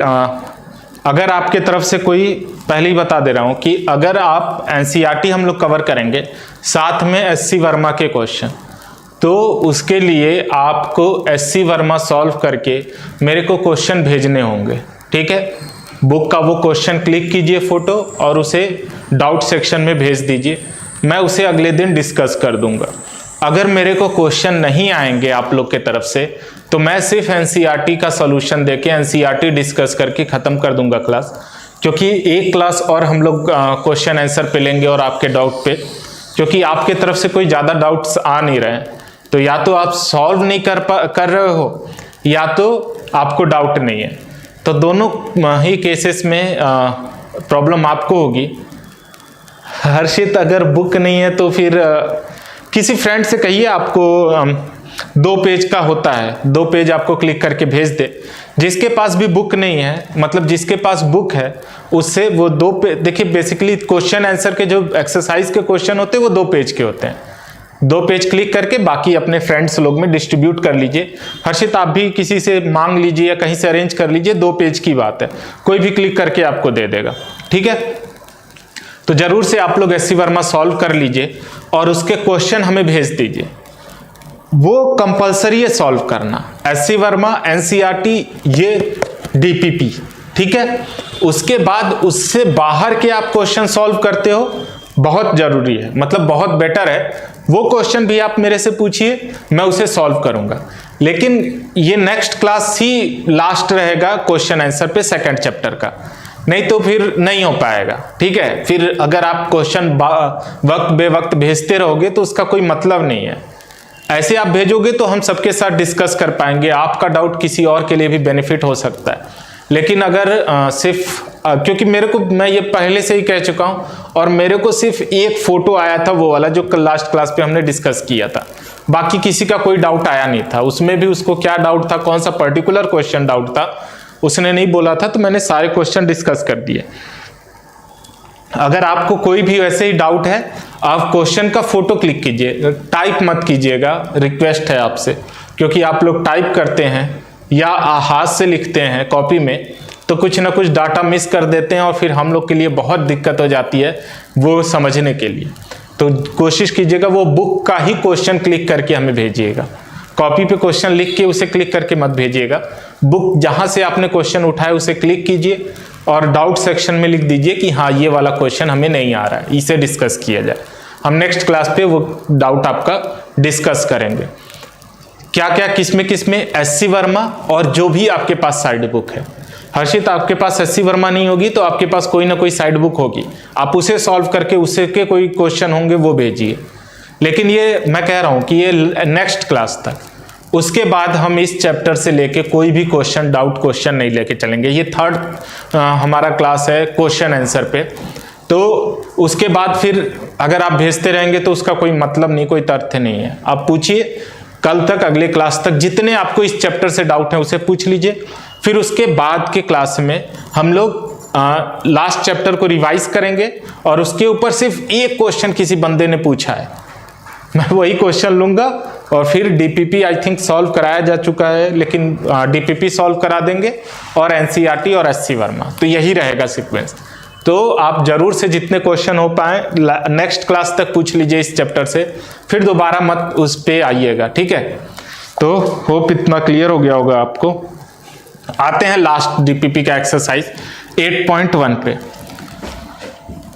अगर आपके तरफ से कोई, पहले ही बता दे रहा हूँ कि अगर आप एनसीईआरटी हम लोग कवर करेंगे साथ में एससी वर्मा के क्वेश्चन, तो उसके लिए आपको एससी वर्मा सॉल्व करके मेरे को क्वेश्चन भेजने होंगे। ठीक है, बुक का वो क्वेश्चन क्लिक कीजिए फ़ोटो और उसे डाउट सेक्शन में भेज दीजिए, मैं उसे अगले दिन डिस्कस कर दूंगा। अगर मेरे को क्वेश्चन नहीं आएंगे आप लोग के तरफ से तो मैं सिर्फ एनसीईआरटी का सॉल्यूशन देके एनसीईआरटी डिस्कस करके ख़त्म कर दूंगा क्लास, क्योंकि एक क्लास और हम लोग क्वेश्चन आंसर पे लेंगे और आपके डाउट पे, क्योंकि आपके तरफ से कोई ज़्यादा डाउट्स आ नहीं रहे हैं। तो या तो आप सॉल्व नहीं कर रहे हो या तो आपको डाउट नहीं है, तो दोनों ही केसेस में प्रॉब्लम आपको होगी। हर्षित, अगर बुक नहीं है तो फिर किसी फ्रेंड से कहिए आपको 2 पेज का होता है, 2 पेज आपको क्लिक करके भेज दे। जिसके पास भी बुक नहीं है, मतलब जिसके पास बुक है उससे वो 2 पेज, देखिए बेसिकली क्वेश्चन आंसर के जो एक्सरसाइज के क्वेश्चन होते हैं वो 2 पेज के होते हैं। 2 पेज क्लिक करके बाकी अपने फ्रेंड्स लोग में डिस्ट्रीब्यूट कर लीजिए। हर्षित, आप भी किसी से मांग लीजिए या कहीं से अरेंज कर लीजिए, 2 पेज की बात है, कोई भी क्लिक करके आपको दे देगा। ठीक है, तो जरूर से आप लोग एससी वर्मा सॉल्व कर लीजिए और उसके क्वेश्चन हमें भेज दीजिए। वो कंपलसरी है सॉल्व करना, एससी वर्मा, एनसीईआरटी, ये डीपीपी। ठीक है, उसके बाद उससे बाहर के आप क्वेश्चन सॉल्व करते हो, बहुत जरूरी है, मतलब बहुत बेटर है। वो क्वेश्चन भी आप मेरे से पूछिए, मैं उसे सॉल्व करूंगा। लेकिन ये नेक्स्ट क्लास ही लास्ट रहेगा क्वेश्चन आंसर पे 2nd चैप्टर का, नहीं तो फिर नहीं हो पाएगा। ठीक है, फिर अगर आप क्वेश्चन वक्त बेवक्त भेजते रहोगे तो उसका कोई मतलब नहीं है। ऐसे आप भेजोगे तो हम सबके साथ डिस्कस कर पाएंगे, आपका डाउट किसी और के लिए भी बेनिफिट हो सकता है। लेकिन अगर क्योंकि मेरे को, मैं ये पहले से ही कह चुका हूँ, और मेरे को सिर्फ एक फ़ोटो आया था वो वाला जो लास्ट क्लास पे हमने डिस्कस किया था, बाकी किसी का कोई डाउट आया नहीं था। उसमें भी उसको क्या डाउट था, कौन सा पर्टिकुलर क्वेश्चन डाउट था उसने नहीं बोला था, तो मैंने सारे क्वेश्चन डिस्कस कर दिए। अगर आपको कोई भी वैसे ही डाउट है, आप क्वेश्चन का फोटो क्लिक कीजिए, टाइप मत कीजिएगा, रिक्वेस्ट है आपसे, क्योंकि आप लोग टाइप करते हैं या हाथ से लिखते हैं कॉपी में तो कुछ ना कुछ डाटा मिस कर देते हैं और फिर हम लोग के लिए बहुत दिक्कत हो जाती है वो समझने के लिए। तो कोशिश कीजिएगा वो बुक का ही क्वेश्चन क्लिक करके हमें भेजिएगा, कॉपी पे क्वेश्चन लिख के उसे क्लिक करके मत भेजिएगा। बुक जहां से आपने क्वेश्चन उठाया उसे क्लिक कीजिए और डाउट सेक्शन में लिख दीजिए कि हाँ ये वाला क्वेश्चन हमें नहीं आ रहा है, इसे डिस्कस किया जाए। हम नेक्स्ट क्लास पे वो डाउट आपका डिस्कस करेंगे। क्या क्या किसमें एससी वर्मा और जो भी आपके पास साइड बुक है। हर्षित, आपके पास एससी वर्मा नहीं होगी तो आपके पास कोई ना कोई साइड बुक होगी, आप उसे सॉल्व करके उससे के कोई क्वेश्चन होंगे वो भेजिए। लेकिन ये मैं कह रहा हूँ कि ये नेक्स्ट क्लास तक, उसके बाद हम इस चैप्टर से लेके कोई भी क्वेश्चन, डाउट क्वेश्चन नहीं लेके चलेंगे। ये 3rd हमारा क्लास है क्वेश्चन आंसर पे, तो उसके बाद फिर अगर आप भेजते रहेंगे तो उसका कोई मतलब नहीं, कोई तथ्य नहीं है। आप पूछिए, कल तक अगले क्लास तक जितने आपको इस चैप्टर से डाउट है उसे पूछ लीजिए। फिर उसके बाद के क्लास में हम लोग लास्ट चैप्टर को रिवाइज करेंगे और उसके ऊपर सिर्फ एक क्वेश्चन किसी बंदे ने पूछा है, मैं वही क्वेश्चन लूंगा और फिर डीपीपी आई थिंक सॉल्व कराया जा चुका है, लेकिन डीपीपी सॉल्व करा देंगे और एनसीईआरटी और एससी वर्मा, तो यही रहेगा सीक्वेंस। तो आप जरूर से जितने क्वेश्चन हो पाए नेक्स्ट क्लास तक पूछ लीजिए इस चैप्टर से, फिर दोबारा मत उस पे आइएगा। ठीक है, तो होप इतना क्लियर हो गया होगा आपको। आते हैं लास्ट डीपीपी का एक्सरसाइज 8.1 पे,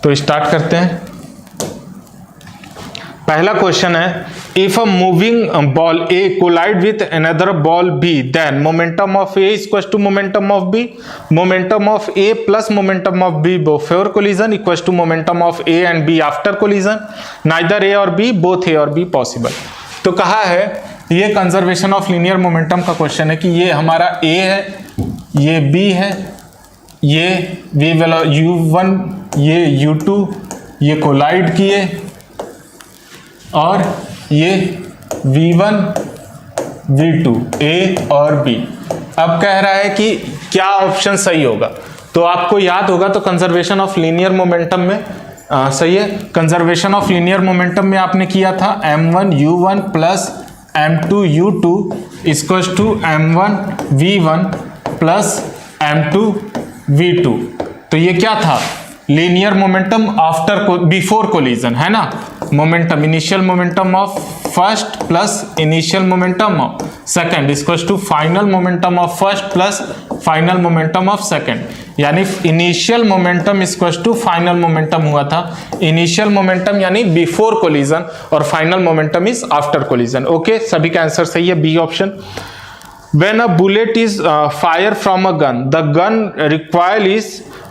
तो स्टार्ट करते हैं। पहला क्वेश्चन है, if a moving ball A collide with another ball B then momentum of A equals to momentum of B, momentum of A plus momentum of B before collision equals to momentum of A and B after collision, neither A और B, both A और be possible. तो कहा है, ये conservation of linear momentum का question है कि ये हमारा ए है, ये बी है, ये u1, ये u2, ये कोलाइड किए और ये v1 v2 a और b। अब कह रहा है कि क्या ऑप्शन सही होगा। तो आपको याद होगा, तो कंजर्वेशन ऑफ लीनियर मोमेंटम में सही है। कंजर्वेशन ऑफ लीनियर मोमेंटम में आपने किया था m1 u1 plus m2 u2 equals to m1 v1 plus m2 v2। तो ये क्या था? लीनियर मोमेंटम बिफोर कोलिजन, है ना। Momentum, initial momentum of first plus initial momentum of second equals to final momentum of first plus final momentum of second, यानी initial momentum equals to final momentum हुआ था। Initial momentum यानी before collision और final momentum is after collision. Okay, सभी का answer सही है, B option. When a bullet is fired from a gun, the gun require is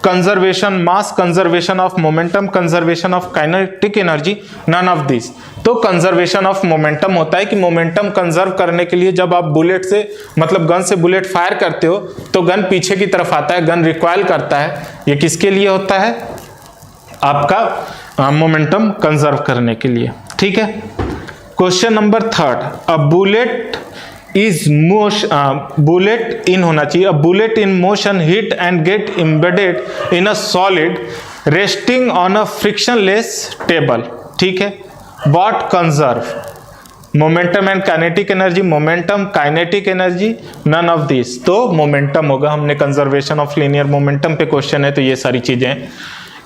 conservation, mass conservation of momentum, conservation of kinetic energy, none of these। तो conservation of momentum होता है कि momentum conserve करने के लिए जब आप bullet से मतलब गन से बुलेट फायर करते हो तो गन पीछे की तरफ आता है, गन रिक्वाइल करता है। ये किसके लिए होता है? आपका मोमेंटम कंजर्व करने के लिए। ठीक है। Question number 3, a bullet is bullet in होना चाहिए। A bullet in motion hit and get embedded in a solid resting on a frictionless table. ठीक है। What conserve momentum and kinetic energy, momentum kinetic energy, none of this. तो momentum होगा। हमने conservation of linear momentum पे question है तो ये सारी चीजें।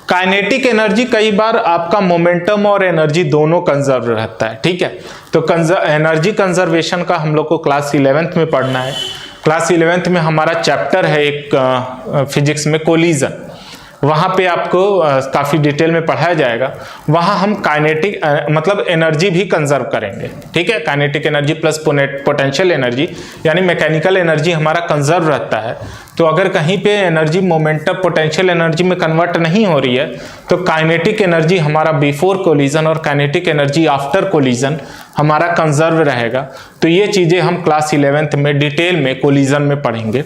काइनेटिक एनर्जी, कई बार आपका मोमेंटम और एनर्जी दोनों कंजर्व रहता है। ठीक है। तो एनर्जी कंजर्वेशन का हम लोग को क्लास 11th में पढ़ना है। क्लास 11th में हमारा चैप्टर है एक फिजिक्स में कोलिजन, वहाँ पे आपको काफ़ी डिटेल में पढ़ाया जाएगा। वहाँ हम काइनेटिक मतलब एनर्जी भी कंजर्व करेंगे। ठीक है। Kinetic energy plus potential energy यानी मैकेनिकल एनर्जी हमारा कंजर्व रहता है। तो अगर कहीं पे एनर्जी मोमेंटम पोटेंशियल एनर्जी में कन्वर्ट नहीं हो रही है तो काइनेटिक एनर्जी हमारा बिफोर कोलिजन और काइनेटिक एनर्जी आफ्टर कोलिजन हमारा कंजर्व रहेगा। तो ये चीज़ें हम क्लास 11th में डिटेल में कोलिजन में पढ़ेंगे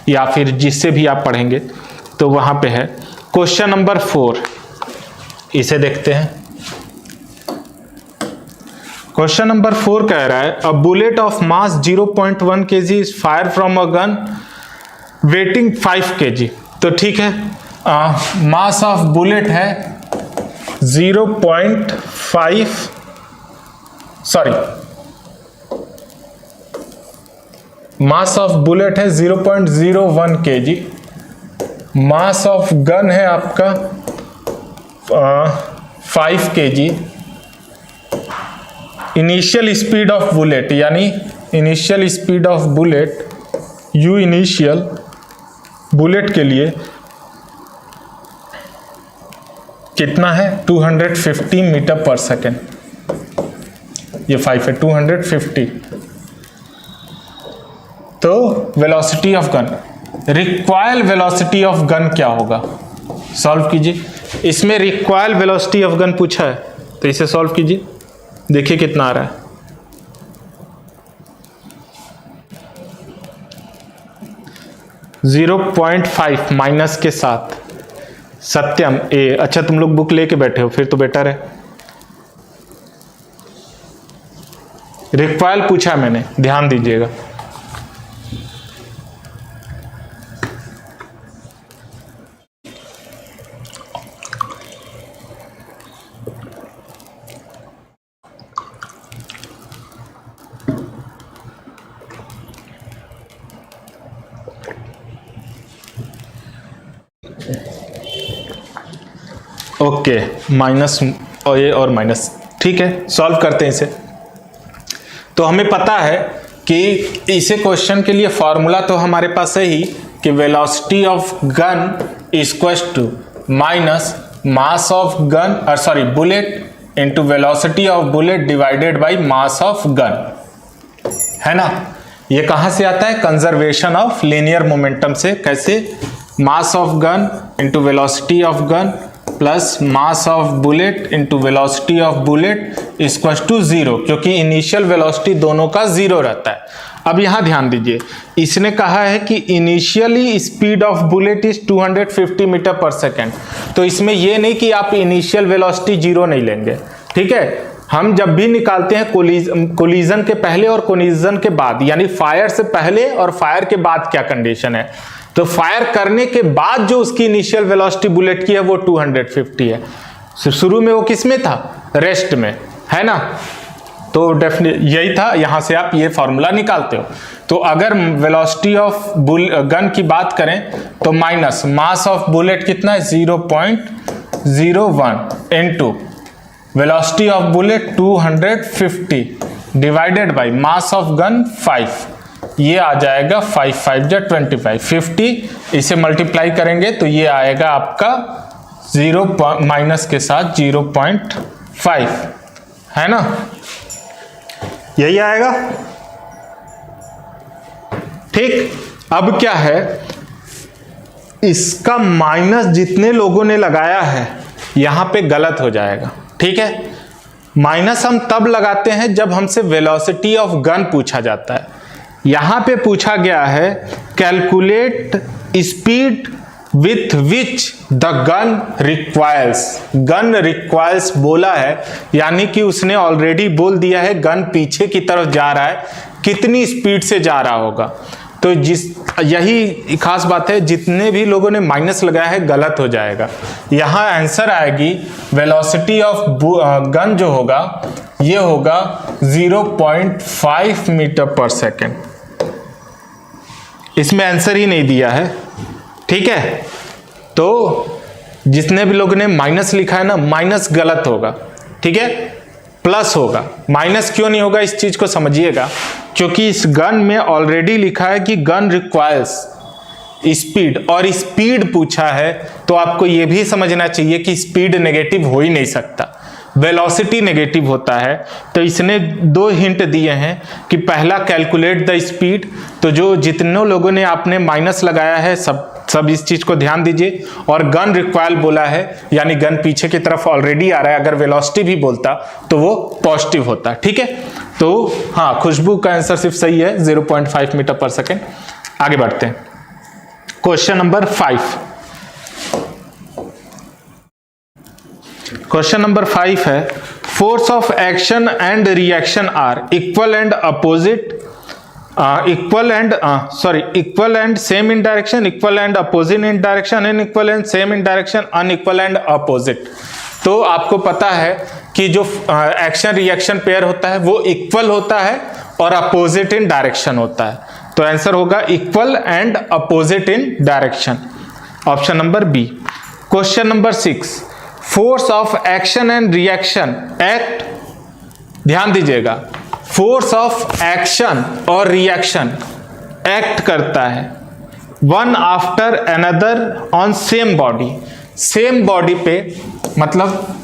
या फिर जिससे भी आप पढ़ेंगे तो वहाँ पे है। क्वेश्चन नंबर 4, इसे देखते हैं। क्वेश्चन नंबर 4 कह रहा है a bullet of mass 0.1 kg is fire from a gun waiting 5 kg। तो ठीक है, मास ऑफ बुलेट है 0.5 सॉरी मास ऑफ बुलेट है 0.01 kg। मास ऑफ गन है आपका 5 kg। Initial speed of bullet यानी initial speed of bullet u initial bullet के लिए कितना है? 250 मीटर पर सेकेंड। ये 5 है, 250। तो velocity of gun, required velocity of gun क्या होगा? सॉल्व कीजिए। इसमें रिक्वायर्ड वेलोसिटी ऑफ गन पूछा है तो इसे सॉल्व कीजिए, देखिए कितना आ रहा है। (0.5 माइनस के साथ। सत्यम ए, अच्छा तुम लोग बुक लेके बैठे हो फिर तो बेटर है। रिक्वायर्ड पूछा मैंने, ध्यान दीजिएगा। ओके, माइनस और ये और माइनस। ठीक है, सॉल्व करते हैं इसे। तो हमें पता है कि इसे क्वेश्चन के लिए फॉर्मूला तो हमारे पास है ही कि velocity of gun equals to minus mass of gun और sorry bullet into velocity of bullet divided by mass of gun, है ना। ये कहाँ से आता है? कंजर्वेशन ऑफ लीनियर मोमेंटम से। कैसे? Mass of gun into velocity of gun plus mass of bullet into velocity of bullet equal to 0, क्योंकि इनिशियल वेलोसिटी दोनों का 0 रहता है। अब यहाँ ध्यान दीजिए, इसने कहा है कि initially speed of bullet is 250 metre per second. तो इसमें यह नहीं कि आप इनिशियल वेलोसिटी 0 नहीं लेंगे। ठीक है, हम जब भी निकालते हैं कोलिजन के पहले और कोलिजन के बाद, यानी फायर से पहले और फायर के बाद क्या कंडीशन है, तो फायर करने के बाद जो उसकी इनिशियल वेलोसिटी बुलेट की है वो 250 है। शुरू में वो किस में था, रेस्ट में, है ना। तो डेफिनेट यही था, यहां से आप ये फॉर्मूला निकालते हो। तो अगर वेलोसिटी ऑफ गन की बात करें तो माइनस मास ऑफ बुलेट कितना है 0.01 into velocity of bullet 250 divided by mass of gun 5, ये आ जाएगा 5 5 जा 25 50, इसे मल्टीप्लाई करेंगे तो ये आएगा आपका 0 माइनस के साथ 0.5, है ना, यही आएगा। ठीक, अब क्या है, इसका माइनस जितने लोगों ने लगाया है यहां पे गलत हो जाएगा। ठीक है, माइनस हम तब लगाते हैं जब हमसे वेलोसिटी ऑफ गन पूछा जाता है। यहां पे पूछा गया है calculate speed with which the gun requires, gun requires बोला है, यानी कि उसने ऑलरेडी बोल दिया है गन पीछे की तरफ जा रहा है, कितनी स्पीड से जा रहा होगा। तो यही खास बात है, जितने भी लोगों ने माइनस लगाया है गलत हो जाएगा। यहां आंसर आएगी वेलोसिटी ऑफ गन जो होगा ये होगा 0.5 मीटर पर सेकेंड। इसमें आंसर ही नहीं दिया है। ठीक है, तो जितने भी लोगों ने माइनस लिखा है ना, माइनस गलत होगा। ठीक है, प्लस होगा। माइनस क्यों नहीं होगा इस चीज को समझिएगा, क्योंकि इस गन में ऑलरेडी लिखा है कि गन रिक्वायर्स स्पीड, और स्पीड पूछा है तो आपको यह भी समझना चाहिए कि स्पीड नेगेटिव हो ही नहीं सकता, वेलोसिटी नेगेटिव होता है। तो इसने दो हिंट दिए हैं कि पहला कैलकुलेट द स्पीड, तो जो जितने लोगों ने आपने माइनस लगाया है सब इस चीज को ध्यान दीजिए। और गन रिक्वायर बोला है, यानी गन पीछे की तरफ ऑलरेडी आ रहा है, अगर वेलोसिटी भी बोलता तो वो पॉजिटिव होता। ठीक है, तो हाँ, खुशबू का आंसर सिर्फ सही है 0.5 मीटर पर सेकेंड। आगे बढ़ते हैं, क्वेश्चन नंबर 5। क्वेश्चन नंबर 5 है force of action and reaction are equal and opposite, equal and same in direction, equal and opposite in direction, unequal and same in direction, unequal and opposite. तो आपको पता है कि जो action reaction pair होता है वो इक्वल होता है और अपोजिट इन डायरेक्शन होता है। तो आंसर होगा equal and opposite in direction, option number B. Question number 6, force of action and reaction act, ध्यान दीजिएगा, फोर्स ऑफ एक्शन और रिएक्शन एक्ट करता है one after another on same body. Same body पे, मतलब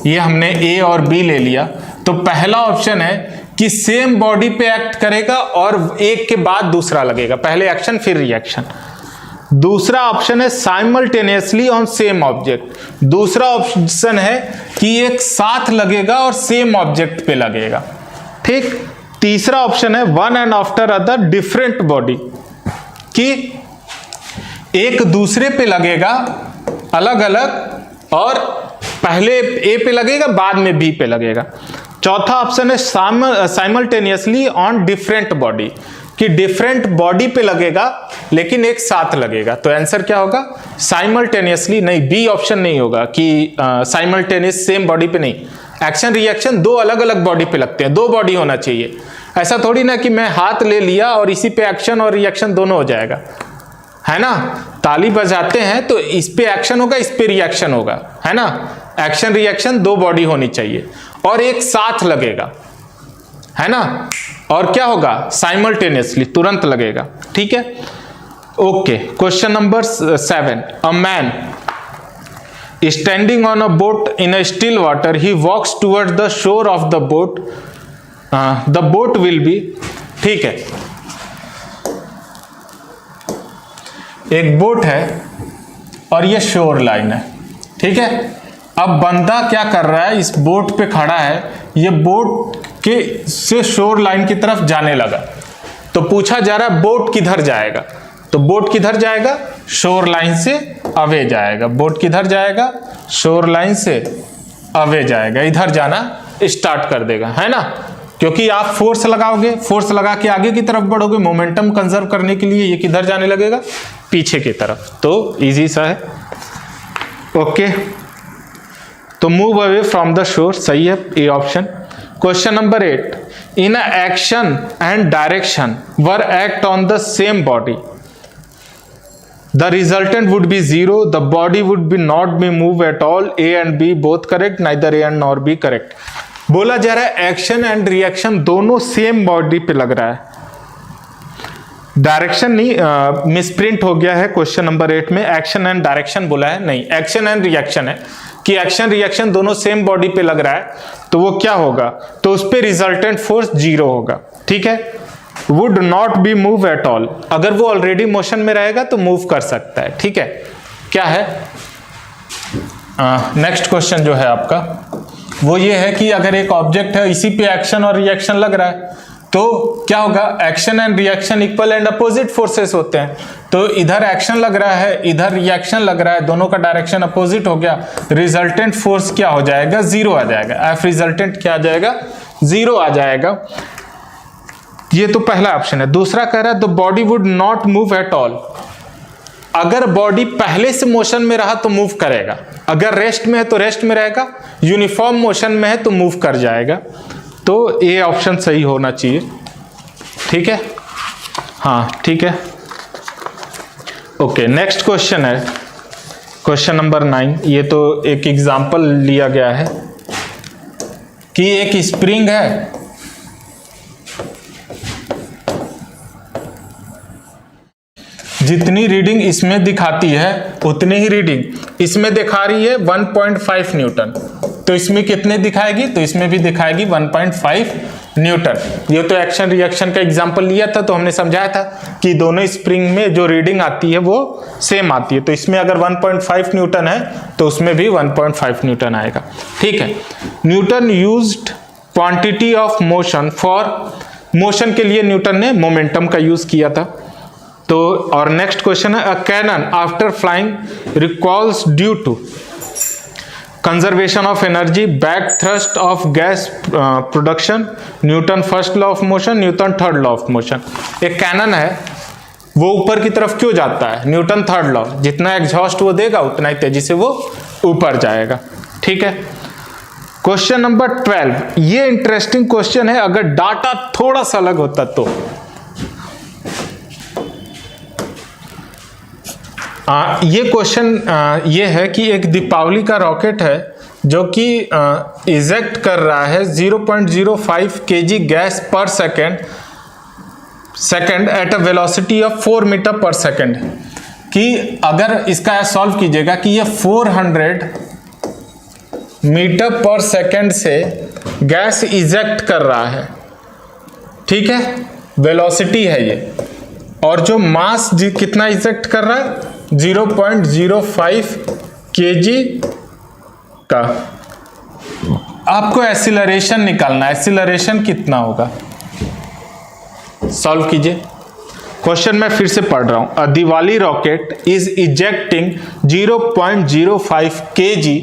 ये हमने ए और बी ले लिया, तो पहला ऑप्शन है कि सेम बॉडी पे एक्ट करेगा और एक के बाद दूसरा लगेगा, पहले एक्शन फिर रिएक्शन। दूसरा ऑप्शन है साइमल्टेनियसली ऑन सेम ऑब्जेक्ट। दूसरा ऑप्शन है कि एक साथ लगेगा और सेम ऑब्जेक्ट पे लगेगा। ठीक, तीसरा ऑप्शन है one and after other different body, कि एक दूसरे पे लगेगा अलग अलग और पहले ए पे लगेगा बाद में बी पे लगेगा। चौथा ऑप्शन है साइमल्टेनियसली ऑन डिफरेंट बॉडी, कि डिफरेंट बॉडी पे लगेगा लेकिन एक साथ लगेगा। तो आंसर क्या होगा, साइमल्टेनियसली नहीं, बी ऑप्शन नहीं होगा कि साइमल्टेनियस सेम बॉडी पे नहीं। एक्शन रिएक्शन दो अलग अलग बॉडी पे लगते हैं, दो बॉडी होना चाहिए। ऐसा थोड़ी ना कि मैं हाथ ले लिया और इसी पे एक्शन और रिएक्शन दोनों हो जाएगा, है ना। ताली बजाते हैं तो इस पे एक्शन होगा, इस पे रिएक्शन होगा, है ना। एक्शन रिएक्शन दो बॉडी होनी चाहिए और एक साथ लगेगा, है ना। और क्या होगा, साइमल्टेनियसली, तुरंत लगेगा। ठीक है, okay. Question number 7, a man standing on a boat in a still water, he walks toward the shore of the boat, the boat will be, ठीक है, एक बोट है और ये शोर लाइन है। ठीक है, अब बंदा क्या कर रहा है, इस बोट पे खड़ा है, ये बोट के से शोर लाइन की तरफ जाने लगा। तो पूछा जा रहा है बोट किधर जाएगा, तो बोट किधर जाएगा, शोर लाइन से अवे जाएगा। बोट किधर जाएगा, शोर लाइन से अवे जाएगा, इधर जाना स्टार्ट कर देगा, है ना। क्योंकि आप फोर्स लगाओगे, फोर्स लगा के आगे की तरफ बढ़ोगे, मोमेंटम कंजर्व करने के लिए ये किधर जाने लगेगा, पीछे की तरफ। तो इजी सा है, ओके। तो move away from the shore, सही है A option. Question number 8, in action and direction were act on the same body, the resultant would be 0, the body would be not be move at all, A and B both correct, neither A and nor B correct. बोला जा रहा है action and reaction दोनों same body पे लग रहा है, direction नहीं, मिसप्रिंट हो गया है क्वेश्चन नंबर 8 में, एक्शन एंड डायरेक्शन बोला है, नहीं एक्शन एंड रिएक्शन है कि एक्शन रिएक्शन दोनों सेम बॉडी पे लग रहा है, तो वो क्या होगा, तो उस पे रिजल्टेंट फोर्स 0 होगा, ठीक है। Would not be move at all, अगर वो ऑलरेडी मोशन में रहेगा तो मूव कर सकता है, ठीक है। क्या है नेक्स्ट क्वेश्चन जो है आपका वो ये है कि अगर एक ऑब्जेक्ट है इसी पे एक्शन और रिएक्शन लग रहा है तो क्या होगा, action and reaction equal and opposite forces होते हैं, तो इधर एक्शन लग रहा है इधर रिएक्शन लग रहा है, दोनों का डायरेक्शन अपोजिट हो गया, रिजल्टेंट फोर्स क्या हो जाएगा, 0 आ जाएगा, एफ रिजल्टेंट क्या आ जाएगा, 0 आ जाएगा। ये तो पहला ऑप्शन है। दूसरा कह रहा है the body would not move at all, अगर बॉडी पहले से मोशन में रहा तो मूव करेगा, अगर रेस्ट में है तो रेस्ट में रहेगा, यूनिफॉर्म मोशन में है तो मूव कर जाएगा, तो ए ऑप्शन सही होना चाहिए, ठीक है, हाँ ठीक है। ओके नेक्स्ट क्वेश्चन है क्वेश्चन नंबर 9, ये तो एक एग्जांपल लिया गया है कि एक स्प्रिंग है, जितनी रीडिंग इसमें दिखाती है उतनी ही रीडिंग इसमें दिखा रही है 1.5 न्यूटन, तो इसमें कितने दिखाएगी, तो इसमें भी दिखाएगी 1.5 न्यूटन। ये तो एक्शन रिएक्शन का एग्जांपल लिया था, तो हमने समझाया था कि दोनों स्प्रिंग में जो रीडिंग आती है वो सेम आती है, तो इसमें अगर 1.5 न्यूटन है तो उसमें भी 1.5 न्यूटन आएगा, ठीक है। Newton used quantity of motion for, motion के लिए न्यूटन ने मोमेंटम का यूज किया था। तो और नेक्स्ट क्वेश्चन है, a cannon after flying recoils due to conservation of energy, back thrust of gas production, Newton first law of motion, Newton third law of motion. एक कैनन है वो ऊपर की तरफ क्यों जाता है, न्यूटन थर्ड लॉ, जितना एग्जॉस्ट वो देगा उतना ही तेजी से वो ऊपर जाएगा, ठीक है। क्वेश्चन नंबर 12, ये इंटरेस्टिंग क्वेश्चन है, अगर डाटा थोड़ा सा अलग होता तो। ये क्वेश्चन ये है कि एक दीपावली का रॉकेट है जो कि इजेक्ट कर रहा है 0.05 kg gas per second at a velocity of 4 metre per second, कि अगर इसका सॉल्व कीजिएगा कि ये 400 मीटर पर सेकेंड से गैस इजेक्ट कर रहा है, ठीक है, वेलोसिटी है ये, और जो मास कितना इजेक्ट कर रहा है 0.05 kg का। आपको एक्सीलरेशन निकालना है, एक्सीलरेशन कितना होगा, सॉल्व कीजिए। क्वेश्चन मैं फिर से पढ़ रहा हूं, a Diwali rocket is ejecting 0.05 kg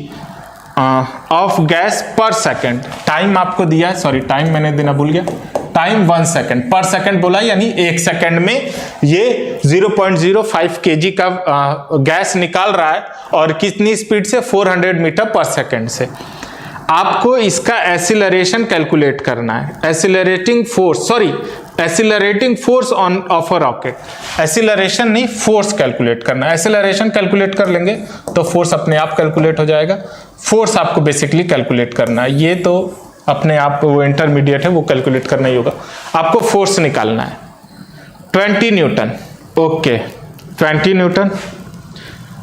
of gas per second, time आपको दिया है, सॉरी टाइम मैंने देना भूल गया, टाइम 1 सेकेंड, पर सेकेंड बोला यानी 1 सेकेंड में ये 0.05 kg का गैस निकाल रहा है, और कितनी स्पीड से, 400 मीटर पर सेकेंड से। आपको इसका एक्सीलरेशन कैलकुलेट करना है, accelerating force on of a rocket, acceleration नहीं फोर्स कैलकुलेट करना है। एक्सीलरेशन कैलकुलेट कर लेंगे तो फोर्स अपने आप कैलकुलेट हो जाएगा, फोर्स आपको बेसिकली कैलकुलेट करना है, ये तो अपने आप वो इंटरमीडिएट है वो कैलकुलेट करना ही होगा। आपको फोर्स निकालना है 20 न्यूटन, ओके 20 न्यूटन।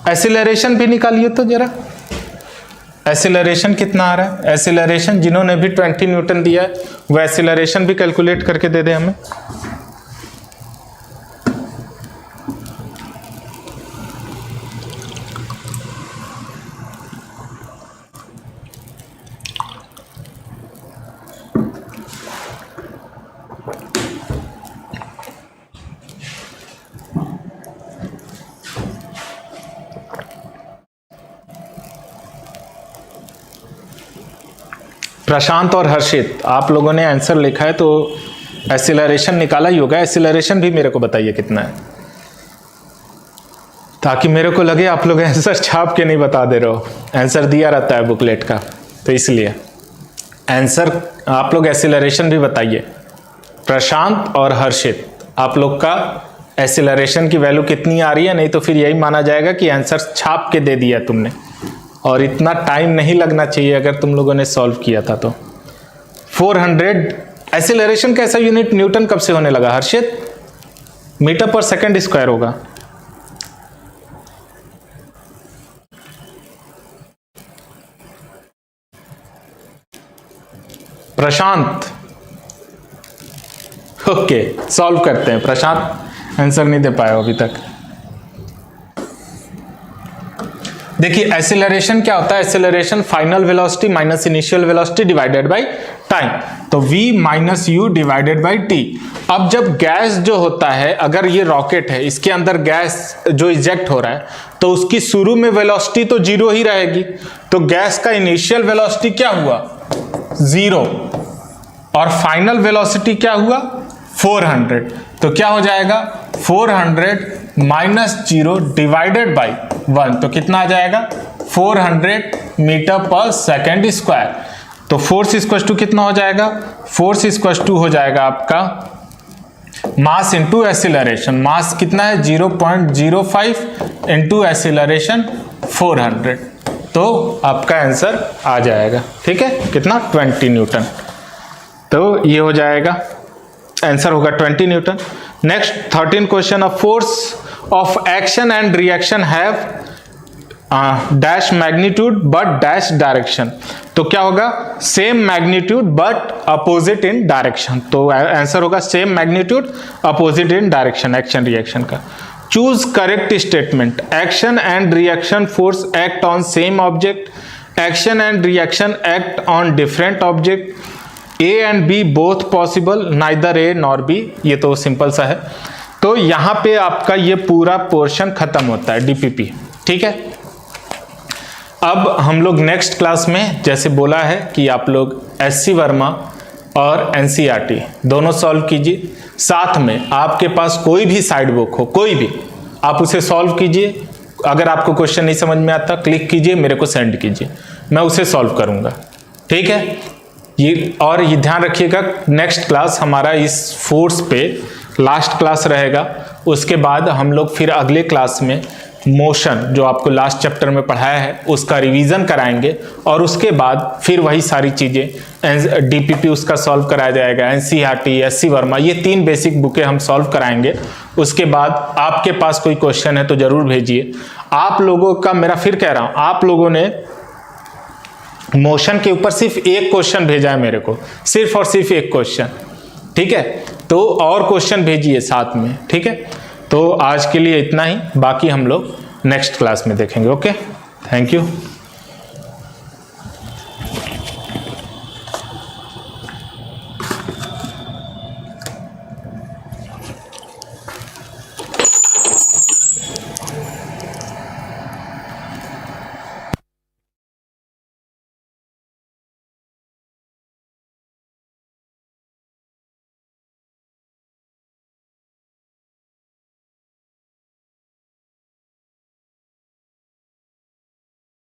एक्सीलरेशन भी निकालिए तो जरा, एक्सीलरेशन कितना आ रहा है, एक्सीलरेशन जिन्होंने भी 20 न्यूटन दिया है वो एक्सीलरेशन भी कैलकुलेट करके दे दे हमें। प्रशांत और हर्षित, आप लोगों ने आंसर लिखा है तो एक्सीलरेशन निकाला ही होगा, एक्सीलरेशन भी मेरे को बताइए कितना है। ताकि मेरे को लगे आप लोग आंसर छाप के नहीं बता दे रहे हो। आंसर दिया रहता है बुकलेट का, तो इसलिए आंसर आप लोग एक्सीलरेशन भी बताइए। प्रशांत और हर्षित, आप लोग का एक्सीलरेशन की वैल्यू कितनी आ रही है, नहीं तो फिर यही माना जाएगा कि आंसर छाप के दे दिया तुमने, और इतना टाइम नहीं लगना चाहिए अगर तुम लोगों ने सॉल्व किया था तो। 400 एक्सीलरेशन का ऐसा यूनिट न्यूटन कब से होने लगा हर्षित? मीटर पर सेकंड स्क्वायर होगा। प्रशांत, ओके सॉल्व करते हैं। प्रशांत आंसर नहीं दे पाया अभी तक। देखिए एक्सीलरेशन क्या होता है? Acceleration final velocity minus initial velocity divided by time, तो v minus u divided by T. अब जब गैस जो होता है, अगर ये रॉकेट है, इसके अंदर गैस जो इजेक्ट हो रहा है, तो उसकी शुरू में वेलोसिटी तो जीरो ही रहेगी, तो गैस का इनिशियल वेलोसिटी क्या हुआ? जीरो, और फाइनल वेलोसिटी क्या हुआ? 400। तो क्या हो जाएगा? 400 माइनस जीरो डिवाइडेड बाई 1, तो कितना आ जाएगा? 400 मीटर पर सेकेंड स्क्वायर। तो फोर्स इक्वल टू कितना हो जाएगा? फोर्स इक्वल टू हो जाएगा आपका मास इंटू एक्सीलरेशन। मास कितना है? 0.05 इंटू एक्सीलरेशन 400, तो आपका आंसर आ जाएगा। ठीक है, कितना? 20 न्यूटन। तो ये हो जाएगा, आंसर होगा 20 Newton. Next 13 question, of force of action and reaction have dash magnitude but dash direction. तो क्या होगा? Same magnitude but opposite in direction. तो आंसर होगा same magnitude opposite in direction, action reaction का। Choose correct statement. Action and reaction force act on same object, action and reaction act on different object, A and B both possible, neither A nor B। ये तो simple सा है। तो यहां पे आपका ये पूरा पोर्शन खत्म होता है DPP। ठीक है, अब हम लोग नेक्स्ट क्लास में, जैसे बोला है कि आप लोग SC वर्मा और NCERT दोनों सॉल्व कीजिए। साथ में आपके पास कोई भी साइड बुक हो, कोई भी, आप उसे सॉल्व कीजिए। अगर आपको क्वेश्चन नहीं समझ में आता, क्लिक कीजिए, मेरे को सेंड कीजिए, मैं उसे सॉल्व करूंगा। ठीक है, ये ध्यान रखिएगा, नेक्स्ट क्लास हमारा इस फोर्स पे लास्ट क्लास रहेगा। उसके बाद हम लोग फिर अगले क्लास में मोशन, जो आपको लास्ट चैप्टर में पढ़ाया है, उसका रिवीजन कराएंगे, और उसके बाद फिर वही सारी चीज़ें DPP उसका सॉल्व कराया जाएगा, NCERT, SC वर्मा, ये 3 बेसिक बुकें हम सॉल्व कराएंगे। उसके बाद आपके पास कोई क्वेश्चन है तो ज़रूर भेजिए। आप लोगों का, मेरा फिर कह रहा हूँ, आप लोगों ने मोशन के ऊपर सिर्फ एक क्वेश्चन भेजा है मेरे को, सिर्फ और सिर्फ एक क्वेश्चन। ठीक है, तो और क्वेश्चन भेजिए साथ में। ठीक है, तो आज के लिए इतना ही, बाकी हम लोग नेक्स्ट क्लास में देखेंगे। Okay, thank you.